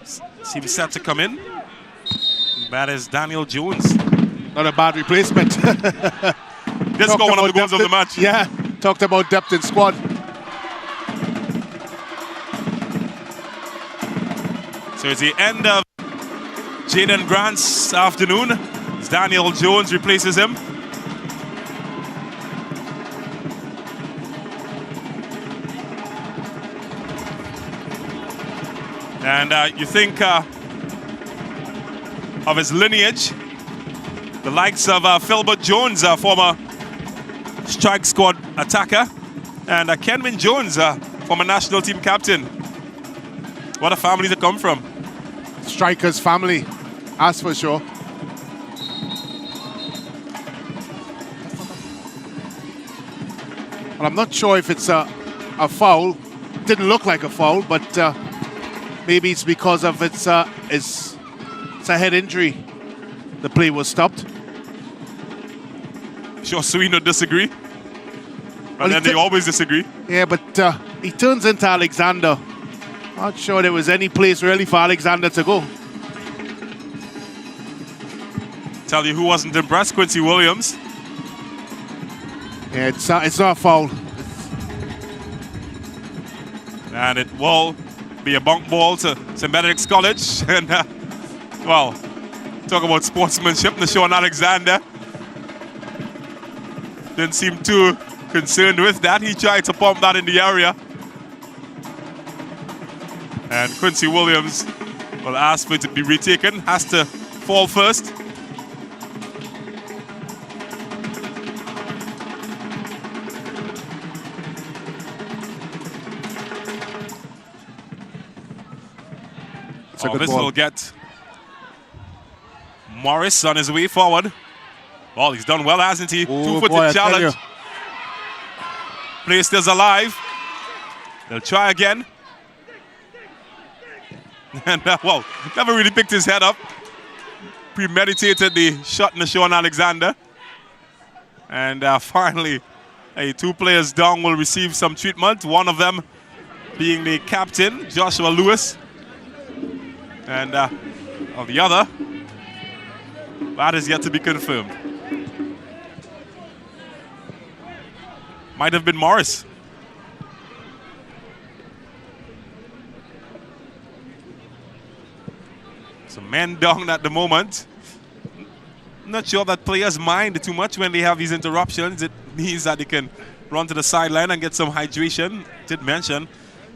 Speaker 2: seems set to come in. That is Daniel Jones.
Speaker 1: Not a bad replacement.
Speaker 2: This got one of the goals of the match.
Speaker 1: Yeah, talked about depth in squad.
Speaker 2: So it's the end of Jaden Grant's afternoon as Daniel Jones replaces him. And you think of his lineage, the likes of Philbert Jones, former strike squad attacker, and Kenvin Jones, former national team captain. What a family to come from.
Speaker 1: Strikers family, that's for sure. Well, I'm not sure if it's a foul. Didn't look like a foul, but maybe it's because of it's a head injury. The play was stopped.
Speaker 2: Sure, Sweeney would disagree. But then they always disagree.
Speaker 1: Yeah, but he turns into Alexander. Not sure there was any place really for Alexander to go.
Speaker 2: Tell you who wasn't impressed, Quincy Williams.
Speaker 1: Yeah, it's not a foul.
Speaker 2: And it will be a bunk ball to St. Benedict's College. And, well, talk about sportsmanship, Nashawn Alexander didn't seem too concerned with that. He tried to pump that in the area. And Quincy Williams will ask for it to be retaken. Has to fall first. This will get Morris on his way forward. Well, he's done well, hasn't he? Two-footed challenge. Play stays alive. They'll try again. And, well, never really picked his head up. Premeditated the shot in Nashawn Alexander. And finally, 2 players down will receive some treatment. One of them being the captain, Joshua Lewis. And of the other, that is yet to be confirmed. Might have been Morris. Some men down at the moment. Not sure that players mind too much when they have these interruptions. It means that they can run to the sideline and get some hydration. Did mention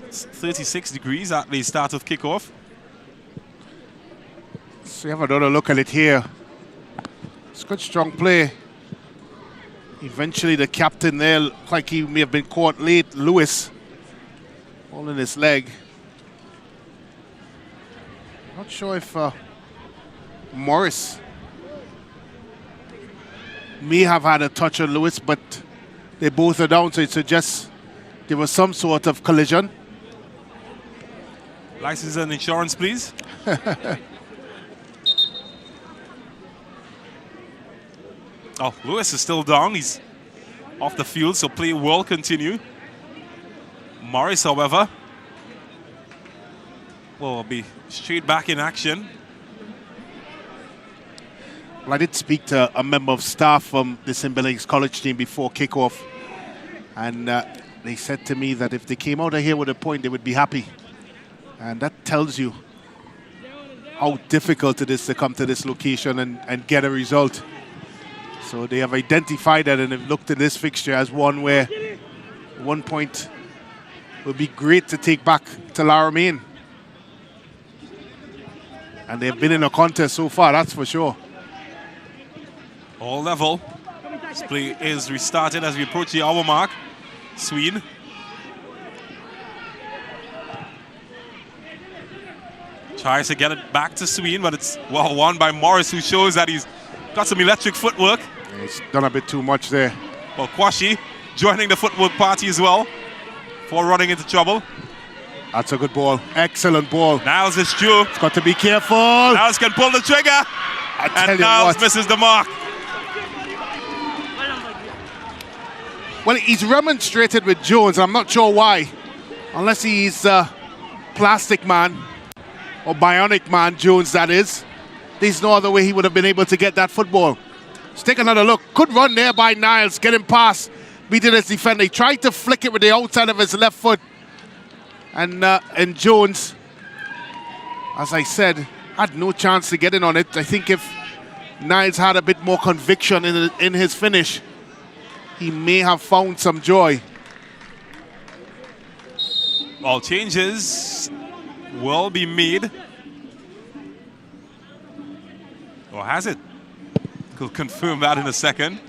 Speaker 2: it's 36 degrees at the start of kickoff.
Speaker 1: So we have another look at it here. It's good, strong play. Eventually the captain there, looked like he may have been caught late. Lewis holding his leg. Not sure if Morris may have had a touch on Lewis, but they both are down, so it suggests there was some sort of collision.
Speaker 2: License and insurance, please. Oh, Lewis is still down. He's off the field, so play will continue. Morris, however, will be straight back in action.
Speaker 1: Well, I did speak to a member of staff from the St. Benedict's College team before kickoff, and they said to me that if they came out of here with a point, they would be happy. And that tells you how difficult it is to come to this location and get a result. So they have identified that and have looked at this fixture as one where 1 point would be great to take back to Laramie. And they've been in a contest so far, that's for sure.
Speaker 2: All level. This play is restarted as we approach the hour mark. CEEN. Tries to get it back to CEEN, but it's well won by Morris, who shows that he's got some electric footwork.
Speaker 1: Yeah, he's done a bit too much there.
Speaker 2: Well, Kwashi joining the footwork party as well for running into trouble.
Speaker 1: That's a good ball. Excellent ball.
Speaker 2: Niles is due.
Speaker 1: He's got to be careful.
Speaker 2: Niles can pull the trigger.
Speaker 1: I tell
Speaker 2: And
Speaker 1: you
Speaker 2: Niles
Speaker 1: what.
Speaker 2: misses the mark.
Speaker 1: Well, he's remonstrated with Jones. I'm not sure why. Unless he's Plastic Man or Bionic Man, Jones, that is. There's no other way he would have been able to get that football. Let's take another look. Good run there by Niles. Get him past. Beating his defender. He tried to flick it with the outside of his left foot. And Jones, as I said, had no chance to get in on it. I think if Niles had a bit more conviction in his finish, he may have found some joy.
Speaker 2: All changes will be made. Or has it? We'll confirm that in a second.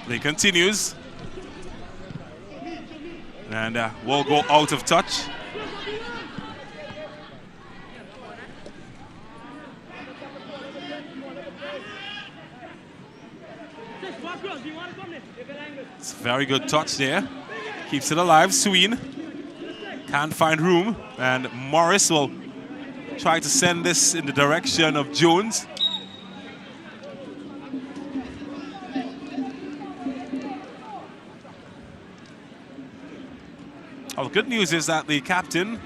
Speaker 2: Play continues. And we'll go out of touch. It's a very good touch there. Keeps it alive. CEEN can't find room. And Morris will try to send this in the direction of Jones. Well, the good news is that the captain,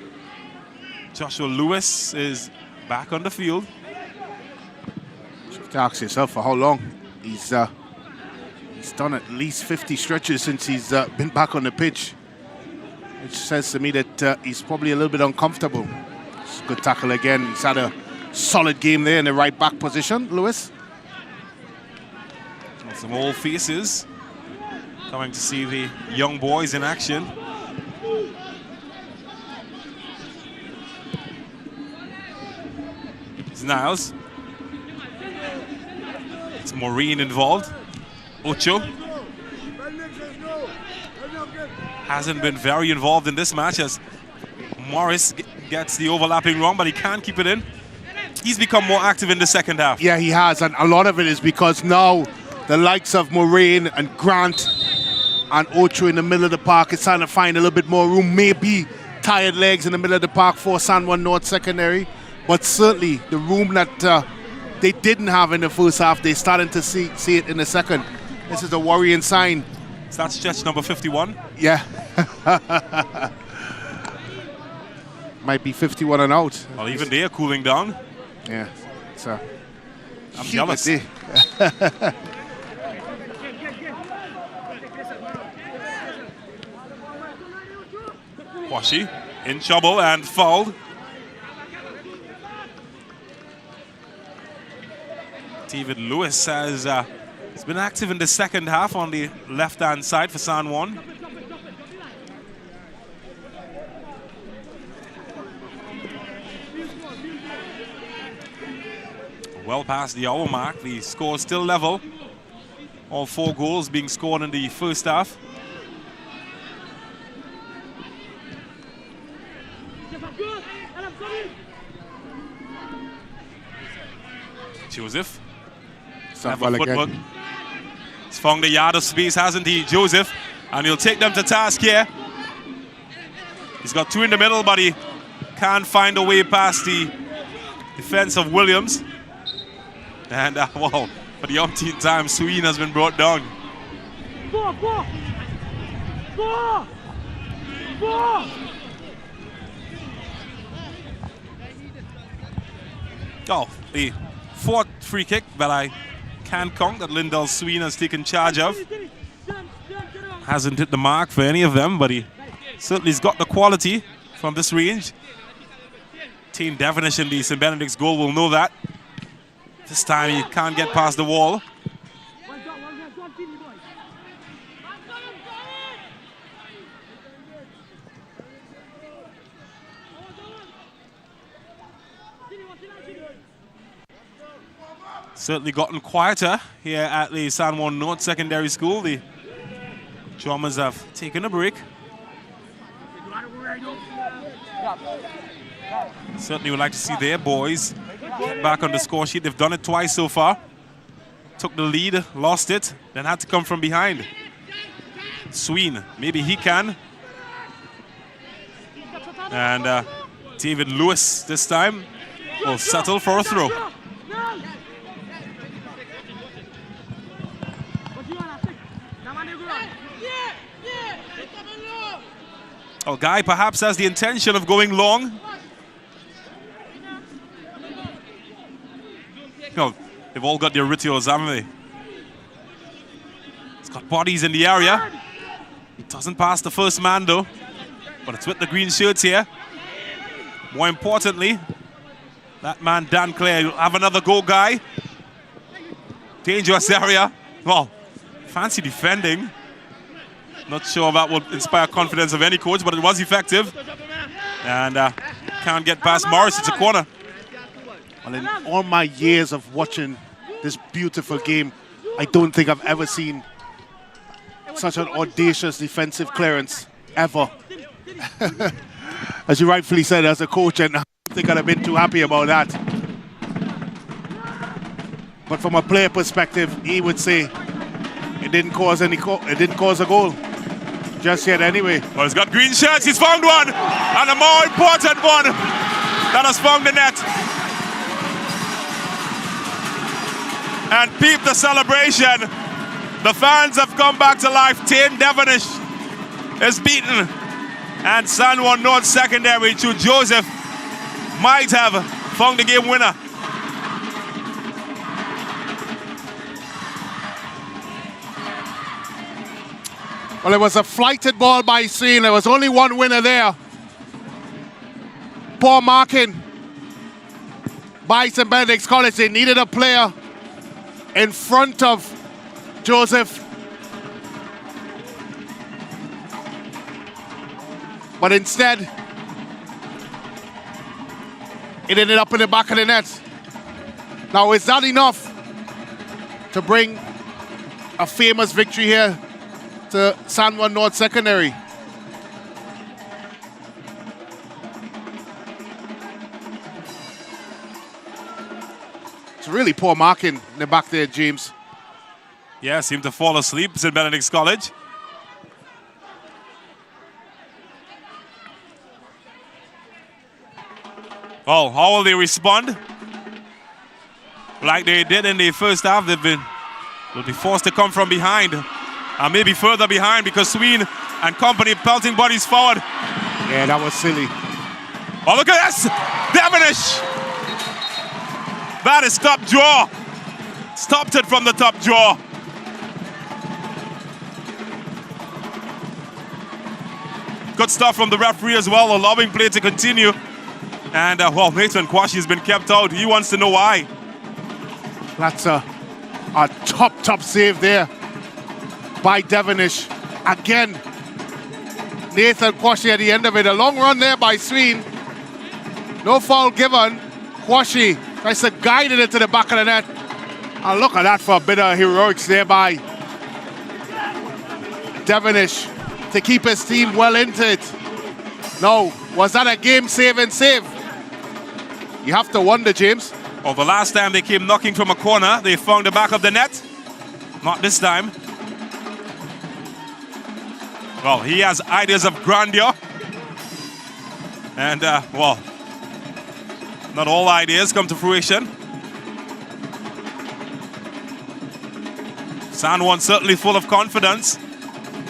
Speaker 2: Joshua Lewis, is back on the field.
Speaker 1: You have to ask yourself for how long. He's done at least 50 stretches since he's been back on the pitch, which says to me that he's probably a little bit uncomfortable. It's a good tackle again. He's had a solid game there in the right back position, Lewis.
Speaker 2: And some old faces coming to see the young boys in action. It's Niles. It's Maureen involved. Ocho hasn't been very involved in this match as Morris gets the overlapping run, but he can't keep it in. He's become more active in the second half.
Speaker 1: Yeah, he has, and a lot of it is because now the likes of Moraine and Grant and Ocho in the middle of the park is trying to find a little bit more room. Maybe tired legs in the middle of the park for San Juan North Secondary, but certainly the room that they didn't have in the first half, they're starting to see it in the second. This is a worrying sign.
Speaker 2: Is that stretch number 51?
Speaker 1: Yeah. Might be 51 and out.
Speaker 2: Well, even they are cooling down.
Speaker 1: Yeah. So
Speaker 2: I'm jealous. Washi in trouble and fouled. David Lewis has been active in the second half on the left-hand side for San Juan. well past the hour mark. The score is still level. All 4 goals being scored in the first half. Joseph.
Speaker 1: Well
Speaker 2: footwork. He's found a yard of space, hasn't he, Joseph? And he'll take them to task here. He's got 2 in the middle, but he can't find a way past the defense of Williams. And, well, for the umpteenth time, CEEN has been brought down. Oh, the 4th free kick that I can't count that Lyndall CEEN has taken charge of. Hasn't hit the mark for any of them, but he certainly has got the quality from this range. Team Devonish in the St. Benedict's goal will know that. This time he can't get past the wall. Certainly gotten quieter here at the San Juan North Secondary School. The drummers have taken a break. Certainly would like to see their boys get back on the score sheet. They've done it twice so far. Took the lead, lost it, then had to come from behind. CEEN, maybe he can. And David Lewis this time will settle for a throw. Oh, Guy perhaps has the intention of going long. No, they've all got their rituals, haven't they? It's got bodies in the area. It doesn't pass the first man though, but it's with the green shirts here. More importantly, that man Dan Clare will have another go, Guy. Dangerous area. Well, fancy defending. Not sure that would inspire confidence of any coach, but it was effective. And can't get past Morris. It's a corner.
Speaker 1: Well, in all my years of watching this beautiful game, I don't think I've ever seen such an audacious defensive clearance, ever. As you rightfully said, as a coach, and I don't think I'd have been too happy about that. But from a player perspective, he would say it didn't cause a goal. Just yet anyway.
Speaker 2: Well, he's got green shirts, he's found one! And a more important one that has found the net. And peep the celebration. The fans have come back to life. St. Devonish is beaten. And San Juan North Secondary through Joseph might have found the game winner.
Speaker 1: Well, it was a flighted ball by CEEN. There was only one winner there. Poor marking by St. Benedict's College. They needed a player in front of Joseph. But instead, it ended up in the back of the net. Now, is that enough to bring a famous victory here to San Juan North Secondary? It's really poor marking in the back there, James.
Speaker 2: Yeah, seemed to fall asleep. St. Benedict's College. Oh, how will they respond? Like they did in the first half, they'll be forced to come from behind. And maybe further behind because CEEN and company pelting bodies forward.
Speaker 1: Yeah, that was silly.
Speaker 2: Oh, look at this! Devonish! That is top draw. Stopped it from the top draw. Good stuff from the referee as well, allowing play to continue. And, well, Nathan Kwashi has been kept out. He wants to know why.
Speaker 1: That's a top save there by Devonish. Again, Nathan Kwashi at the end of it. A long run there by CEEN. No foul given. Kwashi Tries to guide it into the back of the net. And look at that for a bit of heroics there by Devonish to keep his team well into it. No, was that a game-saving save? You have to wonder, James.
Speaker 2: Well, the last time they came knocking from a corner, they found the back of the net. Not this time. Well, he has ideas of grandeur. And, well, not all ideas come to fruition. San Juan certainly full of confidence.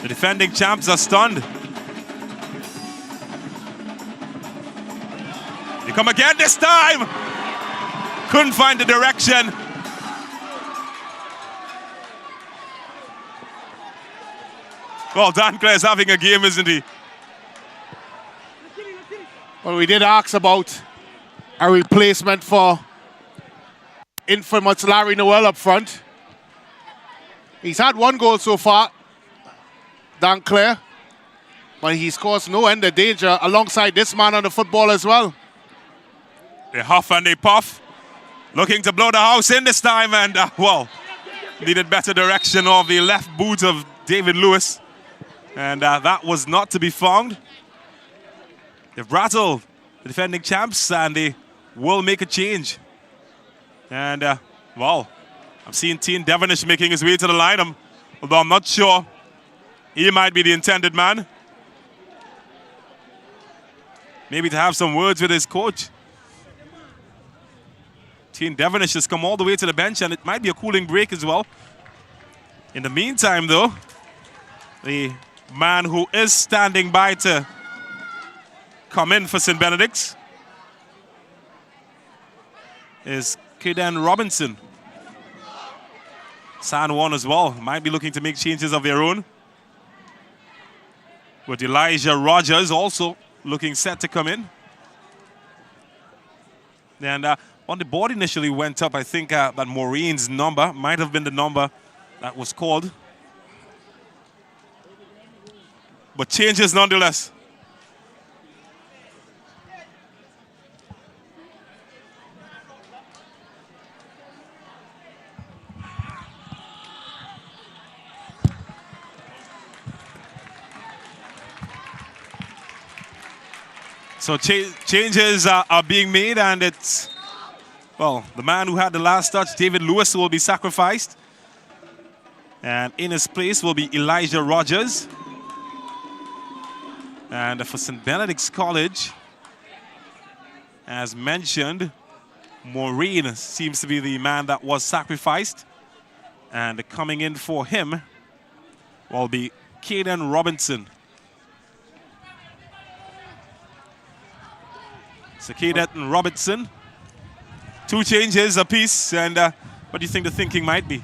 Speaker 2: The defending champs are stunned. They come again this time. Couldn't find the direction. Well, Dan Clare's having a game, isn't he?
Speaker 1: Well, we did ask about a replacement for infamous Larry Noel up front. He's had one goal so far, Dan Clare, but he's caused no end of danger alongside this man on the football as well.
Speaker 2: They huff and they puff, looking to blow the house in this time, and well, needed better direction of the left boot of David Lewis, and that was not to be found. They've rattled the defending champs, and they will make a change. And well, I'm seeing Teen Devonish making his way to the line, although I'm not sure he might be the intended man. Maybe to have some words with his coach. Teen Devonish has come all the way to the bench, and it might be a cooling break as well. In the meantime, though, the man who is standing by to come in for St. Benedict's is Caden Robinson. San Juan as well might be looking to make changes of their own, with Elijah Rogers also looking set to come in. And on the board initially went up, I think that Maureen's number might have been the number that was called. But changes nonetheless. So changes are being made, and it's, well, the man who had the last touch, David Lewis, will be sacrificed. And in his place will be Elijah Rogers. And for St. Benedict's College, as mentioned, Maureen seems to be the man that was sacrificed. And coming in for him will be Caden Robinson. So Caden and Robinson, two changes apiece, and what do you think the thinking might be?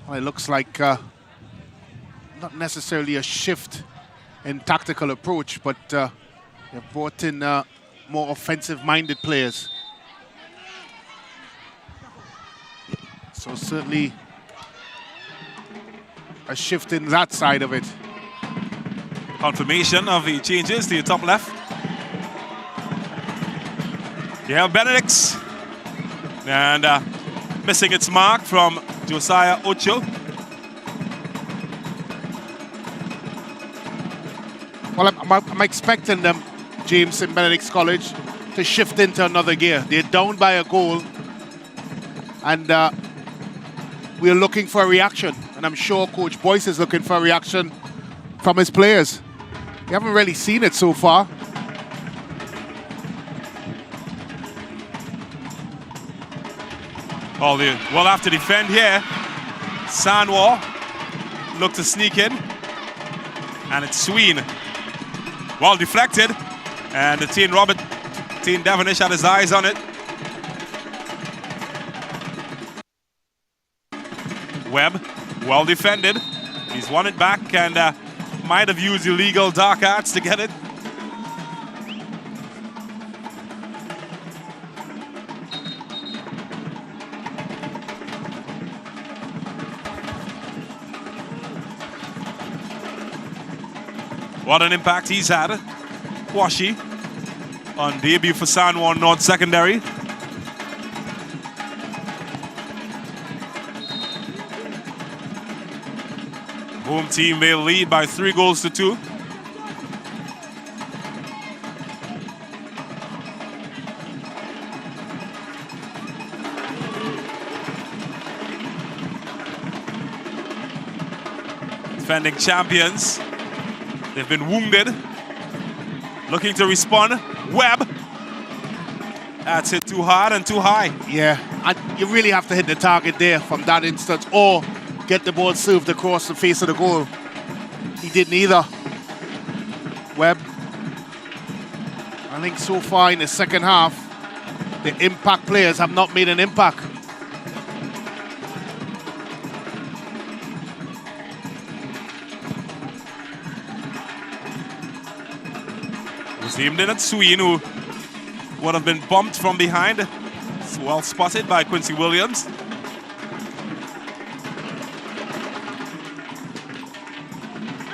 Speaker 1: Well, it looks like not necessarily a shift in tactical approach, but they've brought in more offensive-minded players. So certainly a shift in that side of it.
Speaker 2: Confirmation of the changes to your top left. You have Benedict's, and missing its mark from Josiah Ocho.
Speaker 1: Well, I'm expecting them, James, in Benedict's College, to shift into another gear. They're down by a goal, and we're looking for a reaction. And I'm sure Coach Boyce is looking for a reaction from his players. We haven't really seen it so far.
Speaker 2: Oh, they will have to defend here. San Juan look to sneak in, and it's SSFL. Well deflected, and the Teen Devonish had his eyes on it. Webb, well defended. He's won it back, and might have used illegal dark arts to get it. What an impact he's had. Kwashi on debut for San Juan North Secondary. Home team will lead by 3 goals to 2. Defending champions. They've been wounded. Looking to respond. Webb. That's hit too hard and too high.
Speaker 1: Yeah, and you really have to hit the target there from that instance, or get the ball served across the face of the goal. He did neither. Webb. I think so far in the second half, the impact players have not made an impact.
Speaker 2: It was aimed in at SSFL, who would have been bumped from behind. It's well spotted by Quincy Williams.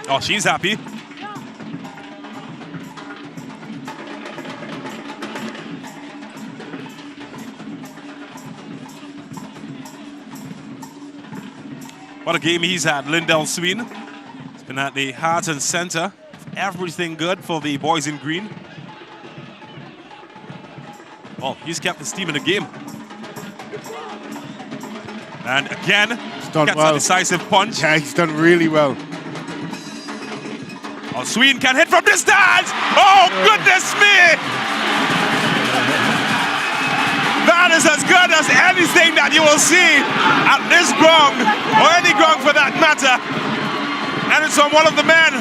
Speaker 2: Oh, she's happy. What a game he's had, Lindell Sween. He's been at the heart and center of everything good for the boys in green. Well, he's kept his team in the game. And again, gets a decisive punch.
Speaker 1: Yeah, he's done really well.
Speaker 2: Oh, Sween can hit from distance! Oh, goodness me! That is as good as anything that you will see at this ground, or any ground for that matter. And it's from one of the men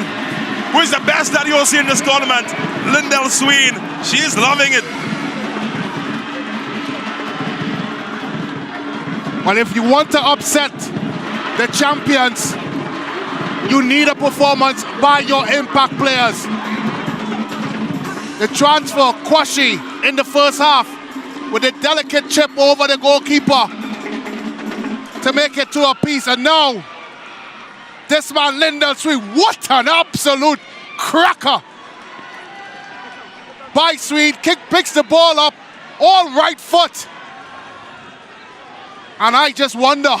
Speaker 2: who is the best that you'll see in this tournament, Lindell Sween. She is loving it.
Speaker 1: Well, if you want to upset the champions, you need a performance by your impact players. The transfer, Kwashi, in the first half, with a delicate chip over the goalkeeper to make it to a piece. And now, this man, Lindell Sween, what an absolute cracker by Sween. Picks the ball up, all right foot. And I just wonder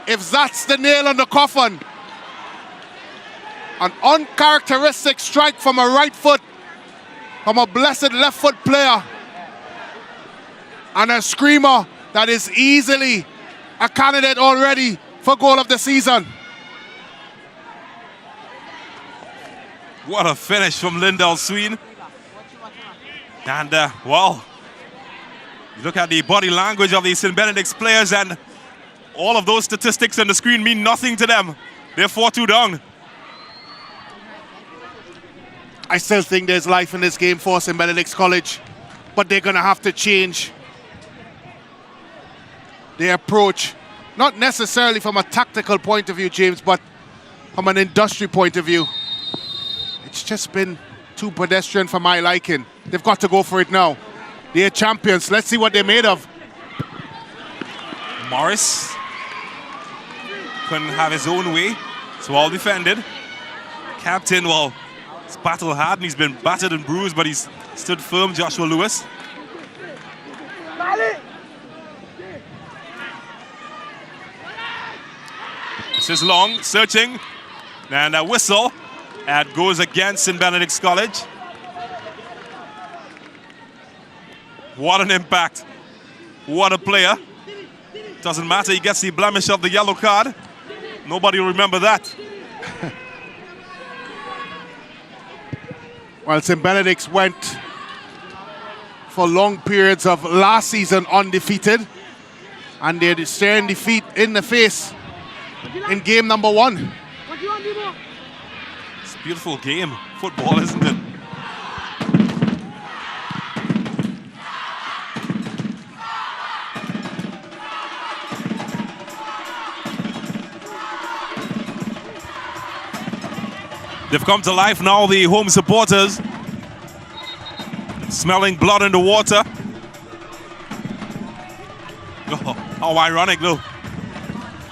Speaker 1: if that's the nail in the coffin. An uncharacteristic strike from a right foot, from a blessed left foot player. And a screamer that is easily a candidate already for goal of the season.
Speaker 2: What a finish from Lindell Sween. And, well, look at the body language of the St. Benedict's players, and all of those statistics on the screen mean nothing to them. They're 4-2 down.
Speaker 1: I still think there's life in this game for St. Benedict's College, but they're going to have to change their approach, not necessarily from a tactical point of view, James, but from an industry point of view. It's just been too pedestrian for my liking. They've got to go for it now. They're champions. Let's see what they're made of.
Speaker 2: Morris couldn't have his own way. It's well defended. Captain, well, he's battled hard and he's been battered and bruised, but he's stood firm, Joshua Lewis. This is long, searching, and a whistle. That goes against St. Benedict's College. What an impact. What a player. Doesn't matter, he gets the blemish of the yellow card. Nobody will remember that.
Speaker 1: Well, St. Benedict's went for long periods of last season undefeated, and they're staring defeat in the face in game number 1.
Speaker 2: It's a beautiful game. Football, isn't it? They've come to life now, the home supporters. Smelling blood in the water. Oh, how ironic, look.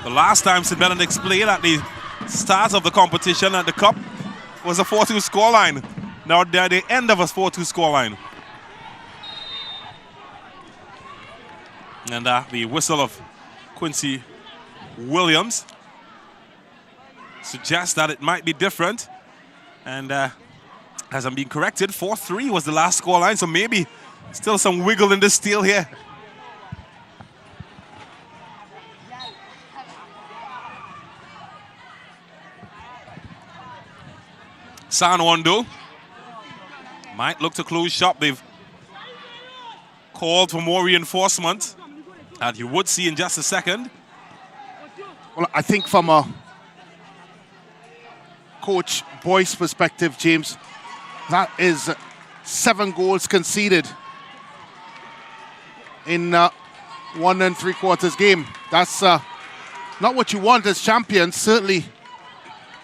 Speaker 2: The last time St. Benedict's played at the start of the competition at the Cup was a 4-2 scoreline. Now they're at the end of a 4-2 scoreline. And the whistle of Quincy Williams. suggests that it might be different. And as I'm being corrected, 4-3 was the last scoreline, so maybe still some wiggle in the steel here. San Juan though might look to close shop. They've called for more reinforcement, and you would see in just a second.
Speaker 1: Well, I think from a Coach Boyce perspective, James, that is 7 goals conceded in 1 3/4 game. That's not what you want as champions. Certainly,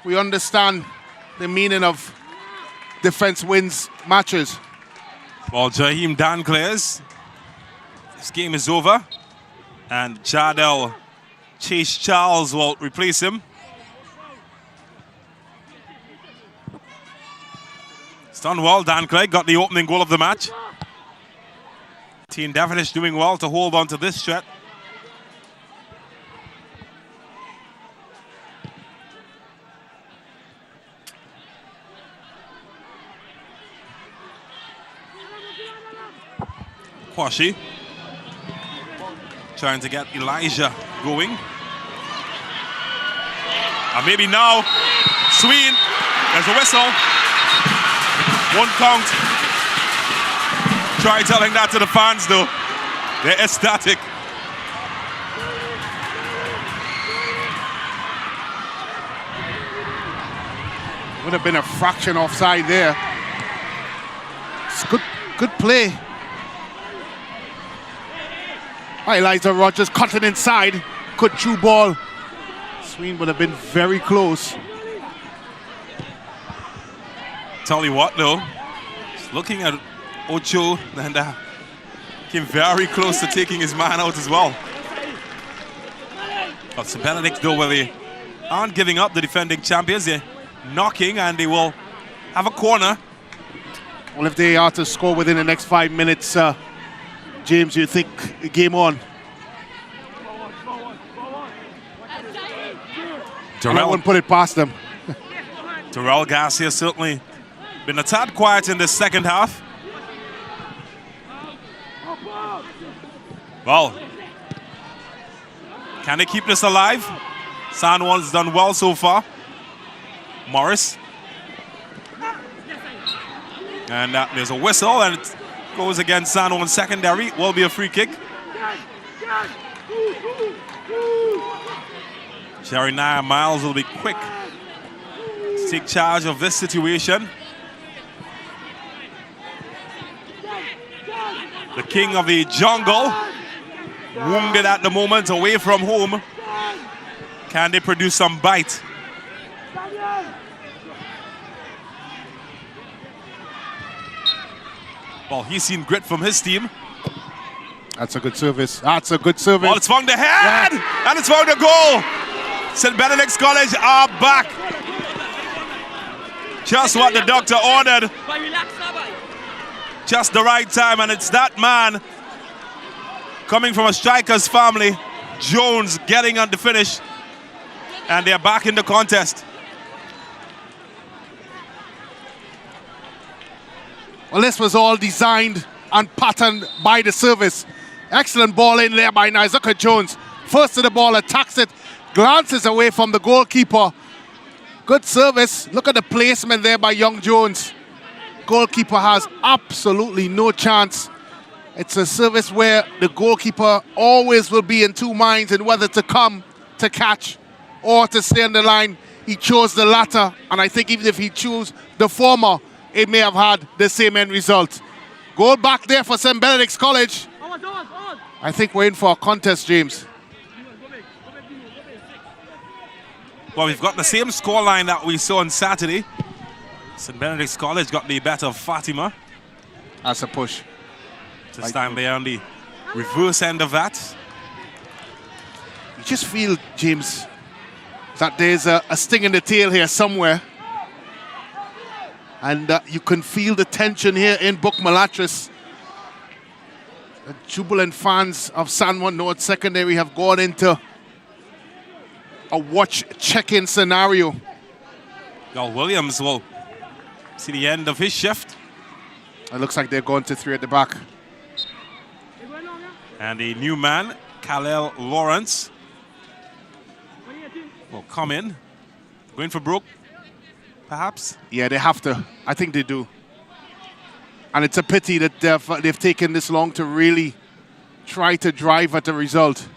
Speaker 1: we understand the meaning of defense wins matches.
Speaker 2: Well, Jaheim Dan clears. This game is over, and Jardel Chase Charles will replace him. It's done well. Dan Clegg got the opening goal of the match. Team Devonish doing well to hold on to this stretch. Kwashi trying to get Elijah going. And maybe now, SSFL, there's a whistle. 1 count. Try telling that to the fans though. They're ecstatic.
Speaker 1: Would have been a fraction offside there. It's good play. Elijah Rogers cutting inside. Good true ball. Sween would have been very close.
Speaker 2: Tell you what though, just looking at Ocho, and came very close to taking his man out as well. But St. Benedict though, well, they aren't giving up, the defending champions. They're knocking, and they will have a corner.
Speaker 1: Well, if they are to score within the next 5 minutes, James, you think game on? I wouldn't put it past them.
Speaker 2: Terrell Garcia certainly been a tad quiet in the second half. Well, can they keep this alive? San Juan's done well so far. Morris. And there's a whistle, and it goes against San Juan secondary. Will be a free kick. Jeremiah Miles will be quick to take charge of this situation. The king of the jungle, wounded at the moment, away from home. Can they produce some bite? Well, he's seen grit from his team.
Speaker 1: That's a good service. That's a good service.
Speaker 2: Well, it's found the head, and it's found the goal. St. Benedict's College are back. Just what the doctor ordered. Just the right time, and it's that man coming from a striker's family, Jones, getting on the finish, and they're back in the contest.
Speaker 1: Well, this was all designed and patterned by the service. Excellent ball in there by Nizuka Jones. First to the ball, attacks it, glances away from the goalkeeper. Good service. Look at the placement there by Young Jones. Goalkeeper has absolutely no chance. It's a service where the goalkeeper always will be in two minds in whether to come to catch or to stay on the line. He chose the latter, and I think even if he chose the former, it may have had the same end result. Goal back there for St. Benedict's College. I think we're in for a contest, James.
Speaker 2: Well, we've got the same scoreline that we saw on Saturday. St. Benedict's College got the better of Fatima.
Speaker 1: That's a push.
Speaker 2: This time they're on the reverse end of that.
Speaker 1: You just feel, James, that there's a sting in the tail here somewhere. And you can feel the tension here in Book Malatris. The jubilant fans of San Juan North Secondary have gone into a watch check-in scenario.
Speaker 2: Well, Williams will see the end of his shift.
Speaker 1: It looks like they're going to 3 at the back.
Speaker 2: And the new man, Khalil Lawrence, will come in. Going for broke, perhaps?
Speaker 1: Yeah, they have to. I think they do. And it's a pity that they've taken this long to really try to drive at the result.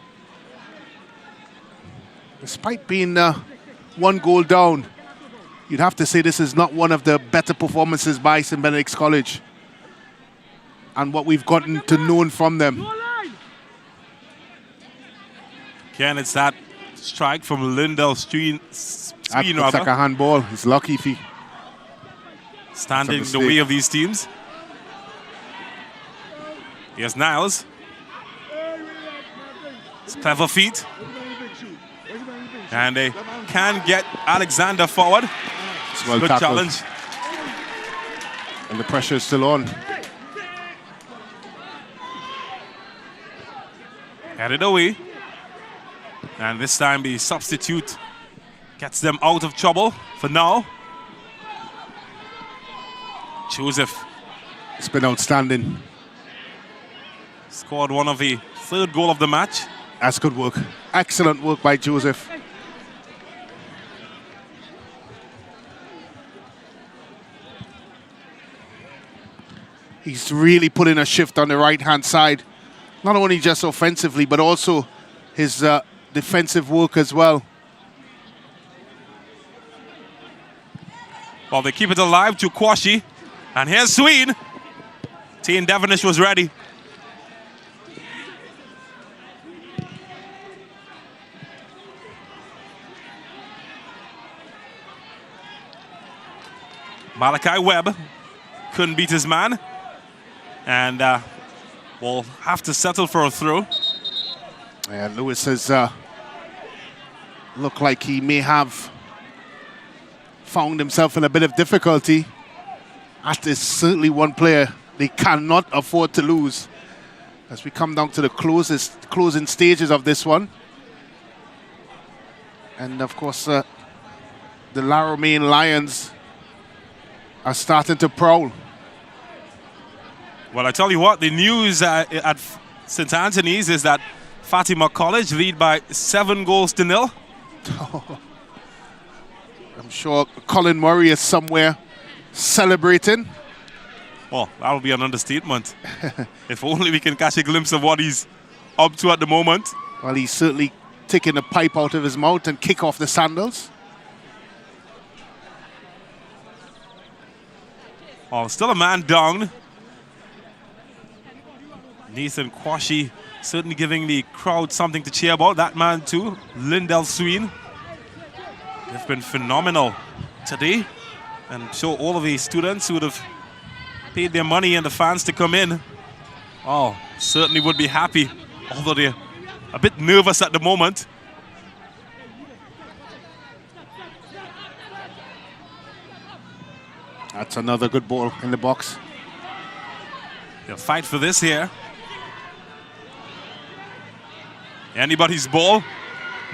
Speaker 1: Despite being 1 goal down, you'd have to say this is not one of the better performances by St. Benedict's College and what we've gotten to know from them.
Speaker 2: Again, it's that strike from Lindell Sween.
Speaker 1: That looks like a handball. He's lucky if he
Speaker 2: standing in the way of these teams. Here's Niles. It's clever feet. And they can get Alexander forward.
Speaker 1: It's well
Speaker 2: good
Speaker 1: tackled.
Speaker 2: challenge.
Speaker 1: And the pressure is still on.
Speaker 2: Headed away. And this time the substitute gets them out of trouble for now. Joseph.
Speaker 1: It's been outstanding.
Speaker 2: Scored one of the 3rd goal of the match.
Speaker 1: That's good work. Excellent work by Joseph. He's really put in a shift on the right-hand side. Not only just offensively, but also his defensive work as well.
Speaker 2: Well, they keep it alive to Kwashi. And here's Sween. Tain Devonish was ready. Malachi Webb couldn't beat his man. And will have to settle for a throw.
Speaker 1: Yeah, Lewis has looked like he may have found himself in a bit of difficulty. That is certainly one player they cannot afford to lose as we come down to the closing stages of this one. And of course, the Laramie Lions are starting to prowl.
Speaker 2: Well, I tell you what, the news at St. Anthony's is that Fatima College lead by 7 goals to 0.
Speaker 1: I'm sure Colin Murray is somewhere celebrating.
Speaker 2: Well, that'll be an understatement. If only we can catch a glimpse of what he's up to at the moment.
Speaker 1: Well, he's certainly taking the pipe out of his mouth and kick off the sandals.
Speaker 2: Oh, still a man down. Nathan Kwashi certainly giving the crowd something to cheer about. That man too, Lindell Sween. They've been phenomenal today. And I'm sure all of the students who would have paid their money and the fans to come in, oh, certainly would be happy. Although they're a bit nervous at the moment.
Speaker 1: That's another good ball in the box.
Speaker 2: They'll fight for this here. Anybody's ball.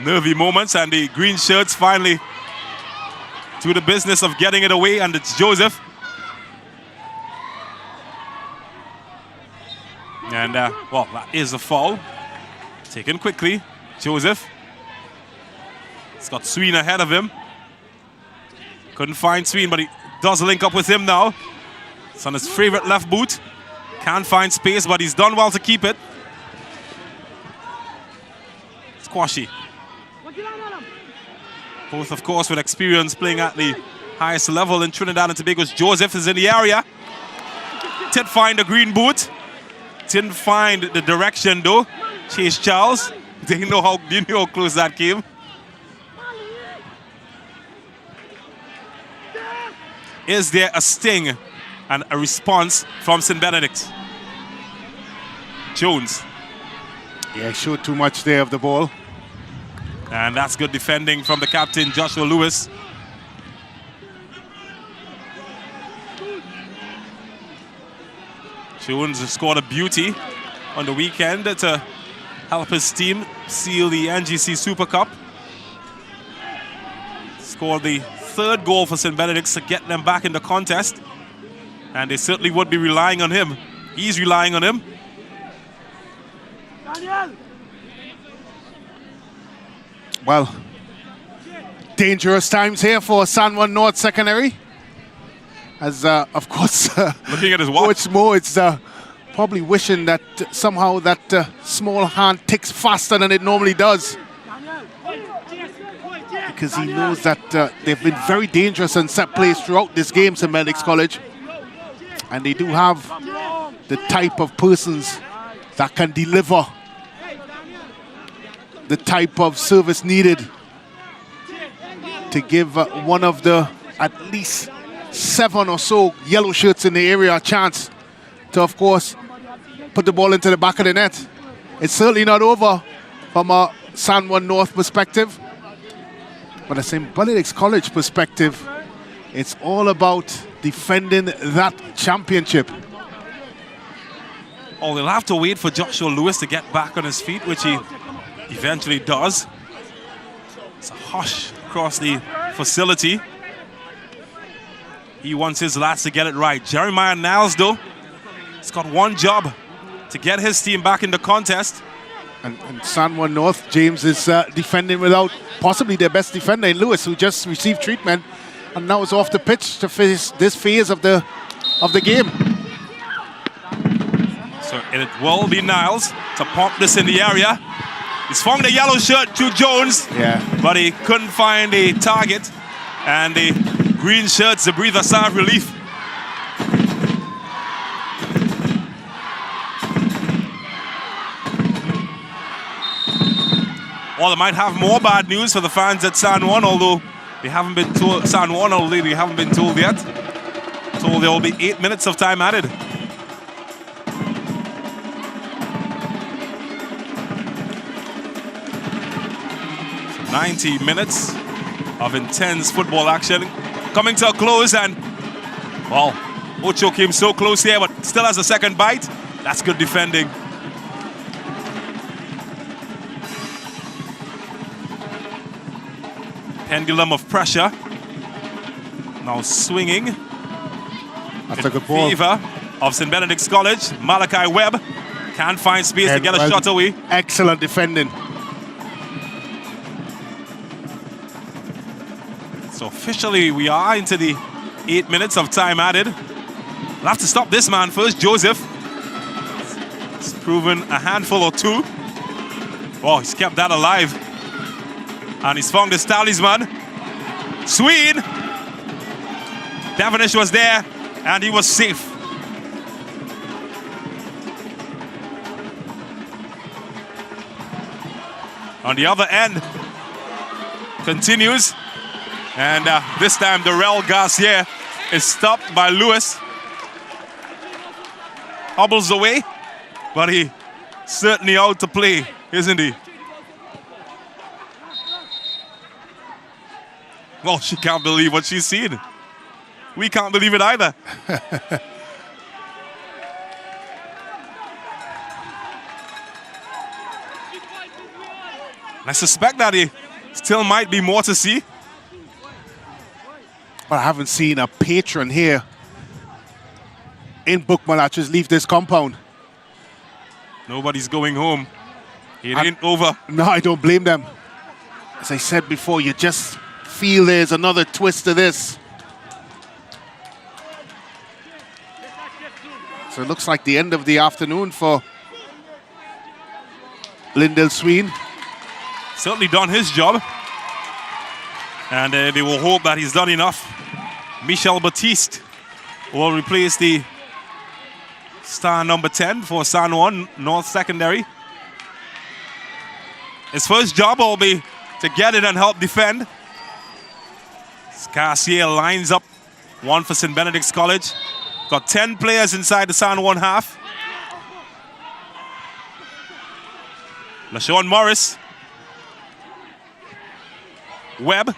Speaker 2: Nervy moments, and the green shirts finally do the business of getting it away, and it's Joseph. And, well, that is a foul. Taken quickly. Joseph. He's got Sween ahead of him. Couldn't find Sween, but he does link up with him now. It's on his favorite left boot. Can't find space, but he's done well to keep it. Kwashi. Both, of course, with experience playing at the highest level in Trinidad and Tobago's Joseph is in the area. Didn't find the green boot. Didn't find the direction, though. Chase Charles. Didn't know how close that came. Is there a sting and a response from St. Benedict? Jones.
Speaker 1: Yeah, showed too much there of the ball.
Speaker 2: And that's good defending from the captain, Joshua Lewis. Jones scored a beauty on the weekend to help his team seal the NGC Super Cup. Scored the third goal for St. Benedict's to get them back in the contest. And they certainly would be relying on him. He's relying on him.
Speaker 1: Well, dangerous times here for San Juan North Secondary. As, of course,
Speaker 2: looking at his watch.
Speaker 1: Coach Mo, it's probably wishing that somehow that small hand ticks faster than it normally does. Because he knows that they've been very dangerous and set plays throughout this game, St. Benedict's College. And they do have the type of persons that can deliver the type of service needed to give one of the at least 7 or so yellow shirts in the area a chance to, of course, put the ball into the back of the net. It's certainly not over from a San Juan North perspective, but a St. Benedict's College perspective, it's all about defending that championship.
Speaker 2: Oh, they'll have to wait for Joshua Lewis to get back on his feet, which he eventually does. It's a hush across the facility. He wants his lads to get it right. Jeremiah Niles, though, has got one job to get his team back in the contest.
Speaker 1: And San Juan North, James, is defending without possibly their best defender in Lewis, who just received treatment and now is off the pitch to face this phase of the game.
Speaker 2: So it will be Niles to pump this in the area. He's found the yellow shirt to Jones, but he couldn't find a target. And the green shirts to breathe a sigh of relief. Well, they might have more bad news for the fans at San Juan, although they haven't been told. They haven't been told yet. Told there will be 8 minutes of time added. So 90 minutes of intense football action coming to a close, and well, Ocho came so close here, but still has a second bite. That's good defending. Pendulum of pressure. Now swinging.
Speaker 1: That's a good ball.
Speaker 2: Favor of St. Benedict's College. Malachi Webb can't find space to get a shot away.
Speaker 1: Excellent defending.
Speaker 2: So officially we are into the 8 minutes of time added. We'll have to stop this man first, Joseph. It's proven a handful or two. Oh, he's kept that alive. And he's found his talisman. SSFL. Devonish was there, and he was safe. On the other end, continues. And this time, Darrell Garcia is stopped by Lewis. Hobbles away, but he certainly out to play, isn't he? Well, she can't believe what she's seen. We can't believe it either. I suspect that he still might be more to see.
Speaker 1: But I haven't seen a patron here in Bookmalachas leave this compound.
Speaker 2: Nobody's going home. It ain't over.
Speaker 1: No, I don't blame them. As I said before, you just feel there's another twist to this. So it looks like the end of the afternoon for Lyndell Sween.
Speaker 2: Certainly done his job. And they will hope that he's done enough. Michel Batiste will replace the star number 10 for San Juan North Secondary. His first job will be to get in and help defend. Garcia lines up one for St. Benedict's College. Got 10 players inside the San Juan half. LaShawn Morris. Webb.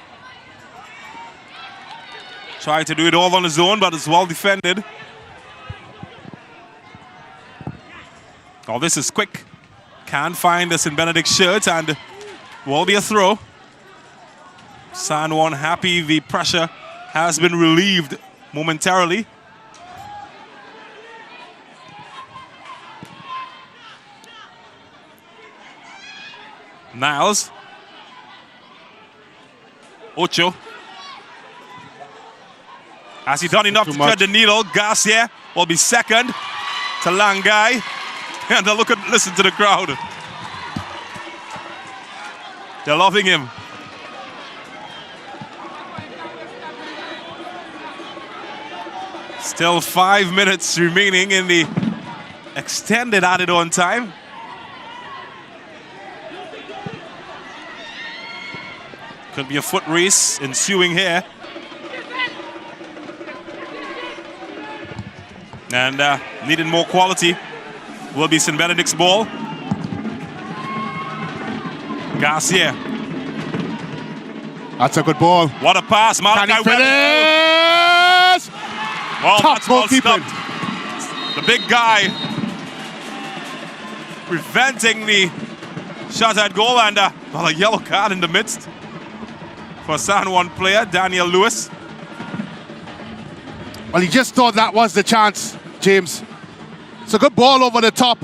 Speaker 2: Tried to do it all on his own, but it's well defended. Oh, this is quick. Can't find the St. Benedict shirt, and will be a throw. San Juan happy the pressure has been relieved momentarily. Niles. Ocho. Has he done enough to thread the needle? Garcia will be second to Langai. And listen to the crowd. They're loving him. Still 5 minutes remaining in the extended added on time. Could be a foot race ensuing here. And needing more quality will be St. Benedict's ball. Garcia.
Speaker 1: That's a good ball.
Speaker 2: What a pass.
Speaker 1: Can he finish?
Speaker 2: Well,
Speaker 1: Top
Speaker 2: that's well
Speaker 1: goalkeeping.
Speaker 2: stopped. The big guy preventing the shot at goal, and a yellow card in the midst for San Juan player Daniel Lewis.
Speaker 1: Well, he just thought that was the chance, James. It's a good ball over the top.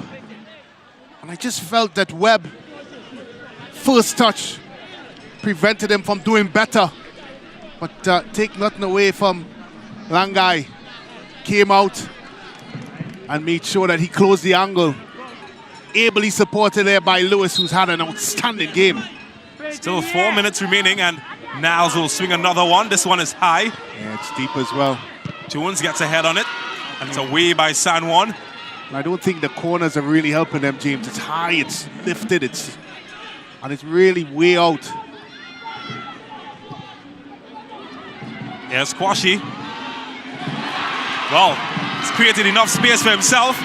Speaker 1: And I just felt that Webb, first touch, prevented him from doing better. But take nothing away from Langai. Came out and made sure that he closed the angle. Ably supported there by Lewis, who's had an outstanding game.
Speaker 2: Still 4 minutes remaining, and Niles will swing another one. This one is high.
Speaker 1: Yeah, it's deep as well.
Speaker 2: Jones gets ahead on it, and it's away by San Juan.
Speaker 1: And I don't think the corners are really helping them, James. It's high, it's lifted, and it's really way out.
Speaker 2: Here's Kwashi. Well, he's created enough space for himself.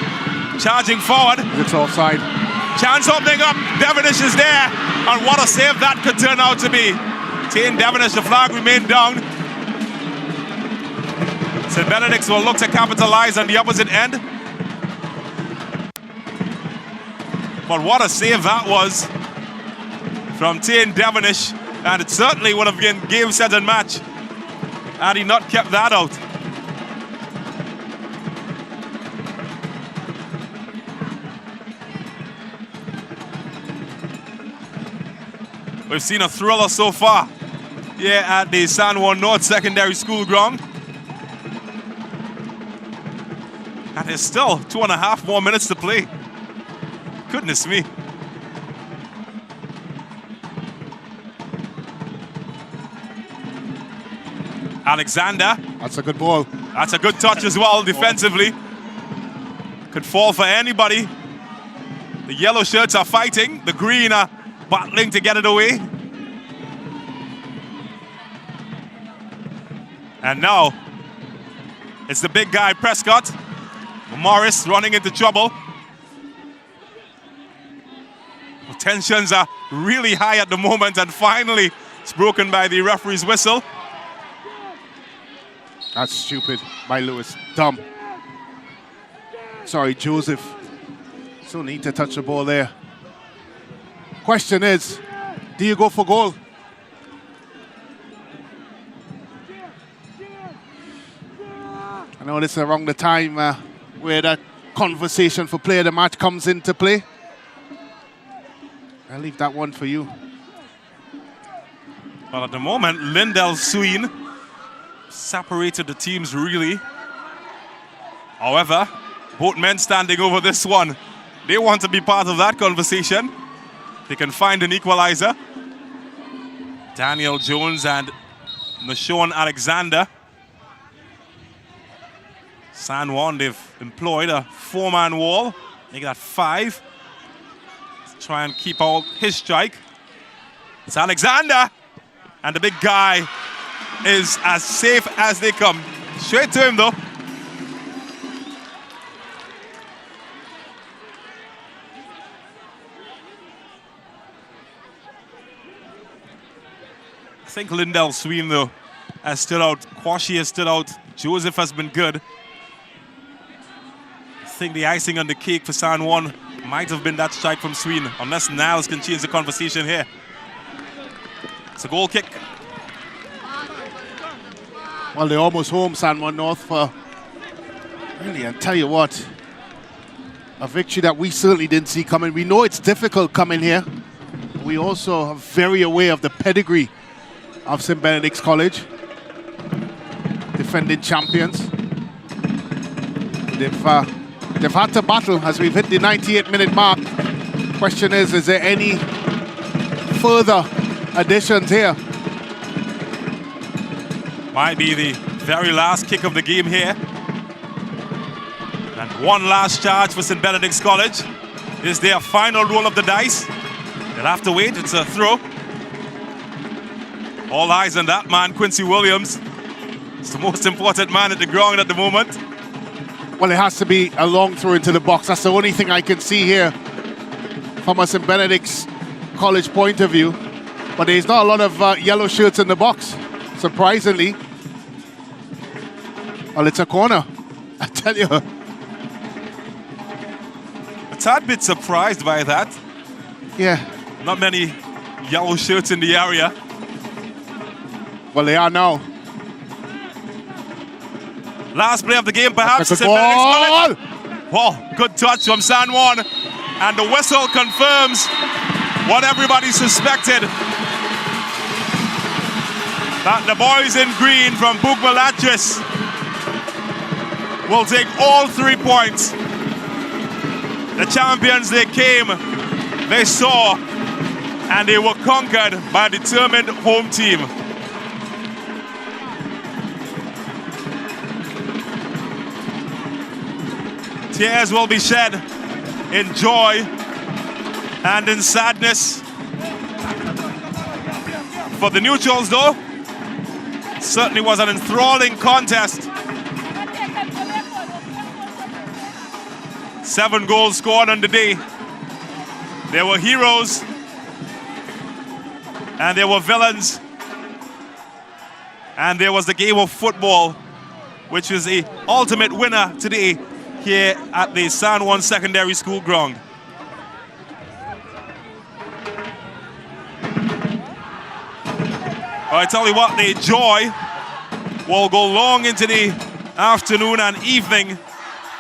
Speaker 2: Charging forward.
Speaker 1: It's offside.
Speaker 2: Chance opening up. Devonish is there. And what a save that could turn out to be. Tain Devonish, the flag remained down. St. Benedict's will look to capitalize on the opposite end. But what a save that was from Tain Devonish. And it certainly would have been game, set, and match had he not kept that out. We've seen a thriller so far here at the San Juan North Secondary School ground. And there's still 2.5 more minutes to play. Goodness me. Alexander.
Speaker 1: That's a good ball.
Speaker 2: That's a good touch as well defensively. Could fall for anybody. The yellow shirts are fighting. The green are battling to get it away. And now it's the big guy Prescott. Morris running into trouble. Tensions are really high at the moment, and finally it's broken by the referee's whistle.
Speaker 1: That's stupid by Lewis. Dumb. Sorry, Joseph. So need to touch the ball there. Question is, do you go for goal? I know this is around the time where that conversation for player of the match comes into play. I'll leave that one for you.
Speaker 2: Well, at the moment, Lindell Sween separated the teams really. However, both men standing over this one, they want to be part of that conversation. They can find an equalizer. Daniel Jones and Nashon Alexander. San Juan, they've employed a 4-man wall. Make that 5. Let's try and keep out his strike. It's Alexander. And the big guy is as safe as they come. Straight to him though. I think Lindell Sween though has stood out. Kwashi has stood out. Joseph has been good. I think the icing on the cake for San Juan might have been that strike from Sween, unless Niles can change the conversation here. It's a goal kick.
Speaker 1: Well, they're almost home, San Juan North, for really, I'll tell you what, a victory that we certainly didn't see coming. We know it's difficult coming here. We also are very aware of the pedigree of St. Benedict's College, defending champions. They've had to battle as we've hit the 98-minute mark. Question is there any further additions here?
Speaker 2: Might be the very last kick of the game here. And one last charge for St. Benedict's College. Is their final roll of the dice. They'll have to wait, it's a throw. All eyes on that man, Quincy Williams. It's the most important man at the ground at the moment.
Speaker 1: Well, it has to be a long throw into the box. That's the only thing I can see here from a St. Benedict's College point of view. But there's not a lot of yellow shirts in the box, surprisingly. Well, it's a corner, I tell you.
Speaker 2: A tad bit surprised by that.
Speaker 1: Yeah.
Speaker 2: Not many yellow shirts in the area.
Speaker 1: Well, they are now.
Speaker 2: Last play of the game, perhaps.
Speaker 1: That's a goal!
Speaker 2: Oh, good touch from San Juan. And the whistle confirms what everybody suspected. That the boys in green from Bugmalatris will take all 3 points. The champions, they came, they saw, and they were conquered by a determined home team. Tears will be shed in joy and in sadness. For the neutrals, though, it certainly was an enthralling contest. 7 goals scored on the day. There were heroes and there were villains. And there was the game of football, which was the ultimate winner today here at the San Juan Secondary School ground. I tell you what, the joy will go long into the afternoon and evening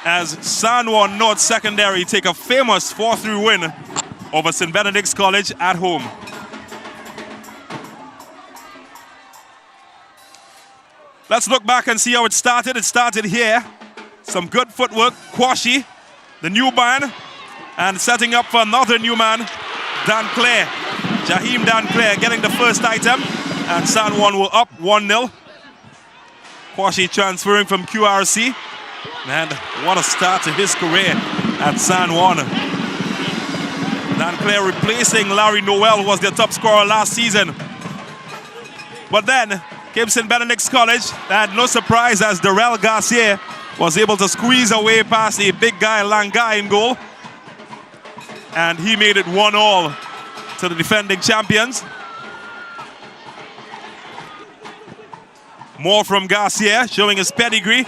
Speaker 2: as San Juan North Secondary take a famous 4-3 win over St. Benedict's College at home. Let's look back and see how it started. It started here. Some good footwork. Kwashi, the new man, and setting up for another new man, Dan Clare. Jaheim Dan Clare getting the first item, and San Juan were up 1-0. Kwashi transferring from QRC. And what a start to his career at San Juan. Dan Clare replacing Larry Noel, who was their top scorer last season. But then came St. Benedict's College, and no surprise as Darrell Garcia was able to squeeze away past the big guy Langai in goal. And he made it 1-1 to the defending champions. More from Garcia, showing his pedigree.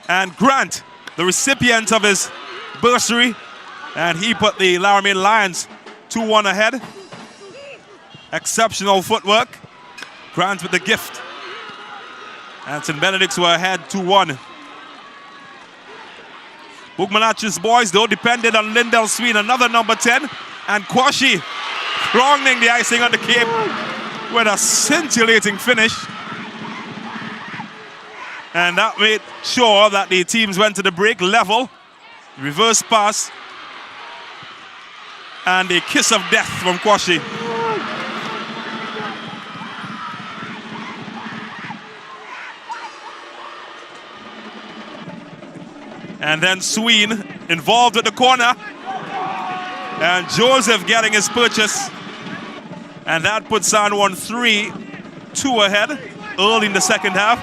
Speaker 2: And Grant, the recipient of his bursary, and he put the Laramie Lions 2-1 ahead. Exceptional footwork. Grant with the gift. And St. Benedict's were ahead 2-1. Bugmalatris boys, though, depended on Lindell Sween, another number 10. And Kwashi crowning the icing on the cake with a scintillating finish. And that made sure that the teams went to the break level. Reverse pass. And a kiss of death from Kwashi. And then Sween involved at the corner. And Joseph getting his purchase. And that puts San Juan 3-2 ahead early in the second half.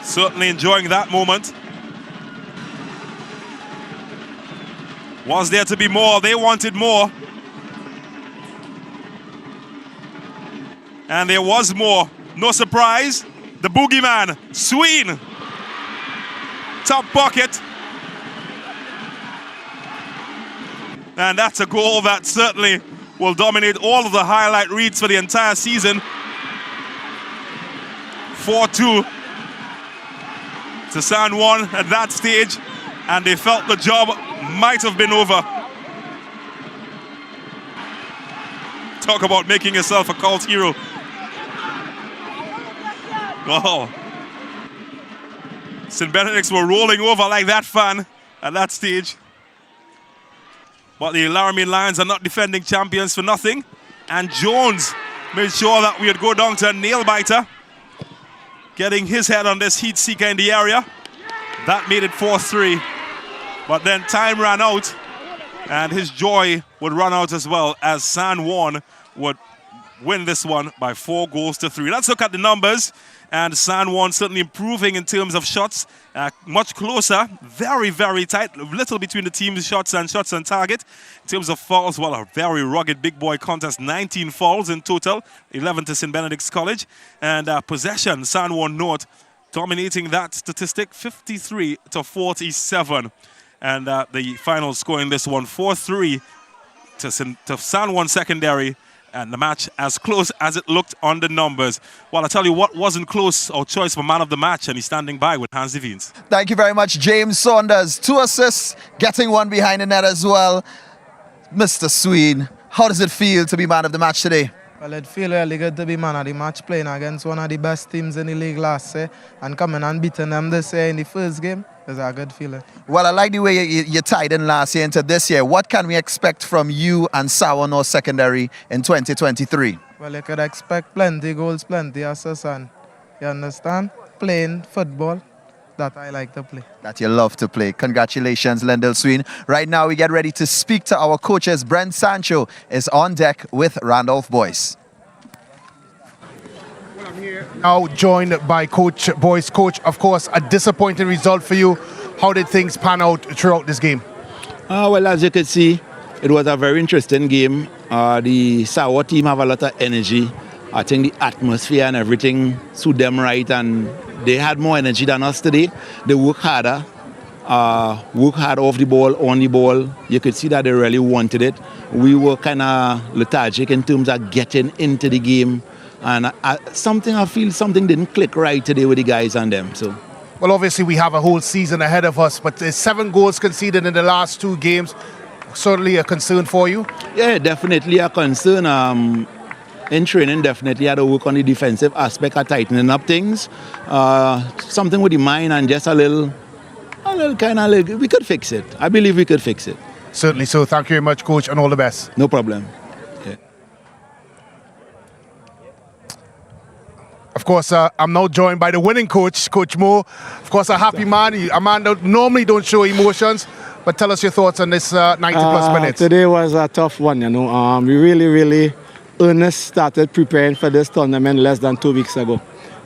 Speaker 2: Certainly enjoying that moment. Was there to be more? They wanted more. And there was more. No surprise, the boogeyman, Sween. Top pocket. And that's a goal that certainly will dominate all of the highlight reads for the entire season. 4-2 to San Juan at that stage, and they felt the job might have been over. Talk about making yourself a cult hero. Oh. St. Benedict's were rolling over like that fan at that stage. But the Laramie Lions are not defending champions for nothing. And Jones made sure that we would go down to a nail-biter, getting his head on this heat seeker in the area. That made it 4-3. But then time ran out, and his joy would run out as well, as San Juan would win this one by 4-3. Let's look at the numbers. And San Juan certainly improving in terms of shots, much closer, very, very tight, little between the team's shots on target. In terms of fouls, well, a very rugged big boy contest, 19 fouls in total, 11 to St. Benedict's College. And possession, San Juan North dominating that statistic, 53-47. And the final score in this one, 4-3 to San Juan Secondary. And the match as close as it looked on the numbers. Well, I'll tell you what wasn't close, our choice for man of the match, and he's standing by with Hans Devines.
Speaker 3: Thank you very much, James Saunders. 2 assists, getting one behind the net as well. Mr. SSFL, how does it feel to be man of the match today?
Speaker 8: Well, it feels really good to be man of the match, playing against one of the best teams in the league last year and coming and beating them this year in the first game. It's a good feeling.
Speaker 3: Well, I like the way you tied in last year into this year. What can we expect from you and Sour North Secondary in 2023?
Speaker 8: Well, you could expect plenty goals, plenty assists, and you understand? Playing football that I like to play.
Speaker 3: That you love to play. Congratulations, Lendell Sween. Right now, we get ready to speak to our coaches. Brent Sancho is on deck with Randolph Boyce.
Speaker 1: I'm here now joined by Coach Boyce. Coach, of course, a disappointing result for you. How did things pan out throughout this game?
Speaker 5: Well, as you can see, it was a very interesting game. The Sour team have a lot of energy. I think the atmosphere and everything suit them right, and they had more energy than us today. They work harder, work hard off the ball, on the ball. You could see that they really wanted it. We were kind of lethargic in terms of getting into the game. And I feel something didn't click right today with the guys and them. So,
Speaker 1: well, obviously we have a whole season ahead of us, but there's 7 goals conceded in the last 2 games. Certainly a concern for you?
Speaker 5: Yeah, definitely a concern. In training, definitely had to work on the defensive aspect of tightening up things. Something with the mind and just a little kind of, we could fix it. I believe we could fix it.
Speaker 1: Certainly so. Thank you very much, Coach, and all the best.
Speaker 5: No problem.
Speaker 1: Of course, I'm now joined by the winning coach, Coach Mo. Of course, a happy man. A man that normally don't show emotions, but tell us your thoughts on this 90-plus minutes.
Speaker 9: Today was a tough one, you know. We really earnest started preparing for this tournament less than 2 weeks ago.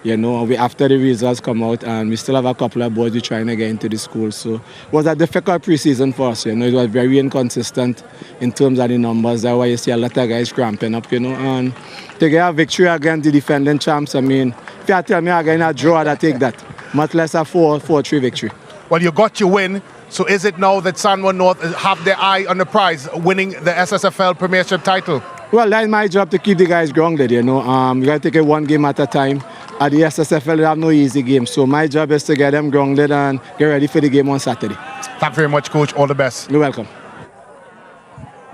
Speaker 9: You know, after the results come out, and we still have a couple of boys trying to get into the school. So it was a difficult preseason for us, you know. It was very inconsistent in terms of the numbers. That's why you see a lot of guys cramping up, you know. And to get a victory against the defending champs, I mean, if you tell me again a draw, I'd take that. Much less a 4-3 victory.
Speaker 1: Well, you got your win. So is it now that San Juan North have their eye on the prize, winning the SSFL Premiership title?
Speaker 9: Well, that's my job to keep the guys grounded, you know. We got to take it one game at a time. At the SSFL, we have no easy game. So my job is to get them grounded and get ready for the game on Saturday.
Speaker 1: Thank you very much, Coach. All the best.
Speaker 9: You're welcome.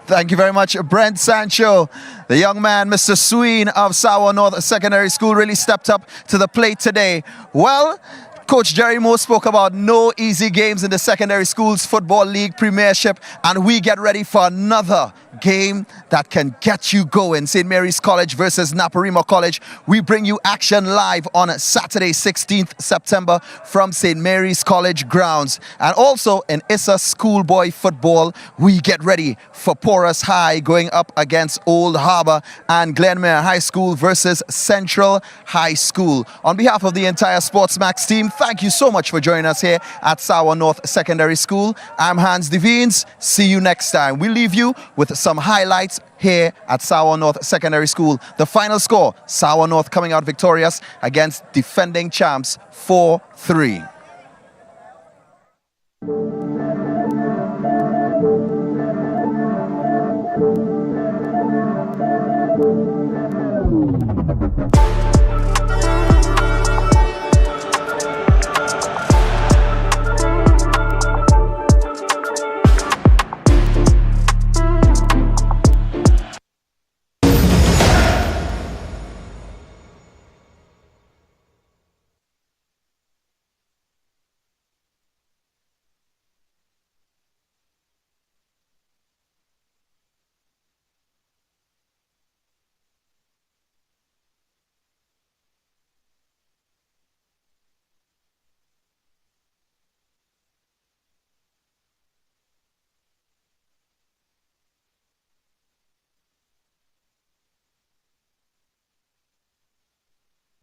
Speaker 3: Thank you very much, Brent Sancho. The young man, Mr. Sween of Sour North Secondary School, really stepped up to the plate today. Well, Coach Jerry Moore spoke about no easy games in the Secondary Schools Football League Premiership, and we get ready for another game that can get you going. St. Mary's College versus Naparima College. We bring you action live on Saturday, 16th September from St. Mary's College grounds. And also in Issa schoolboy football, we get ready for Porus High going up against Old Harbor, and Glenmere High School versus Central High School. On behalf of the entire SportsMax team, thank you so much for joining us here at Sour North Secondary School. I'm Hans Devines. See you next time. We leave you with some highlights here at Sour North Secondary School. The final score, Sour North coming out victorious against defending champs 4-3.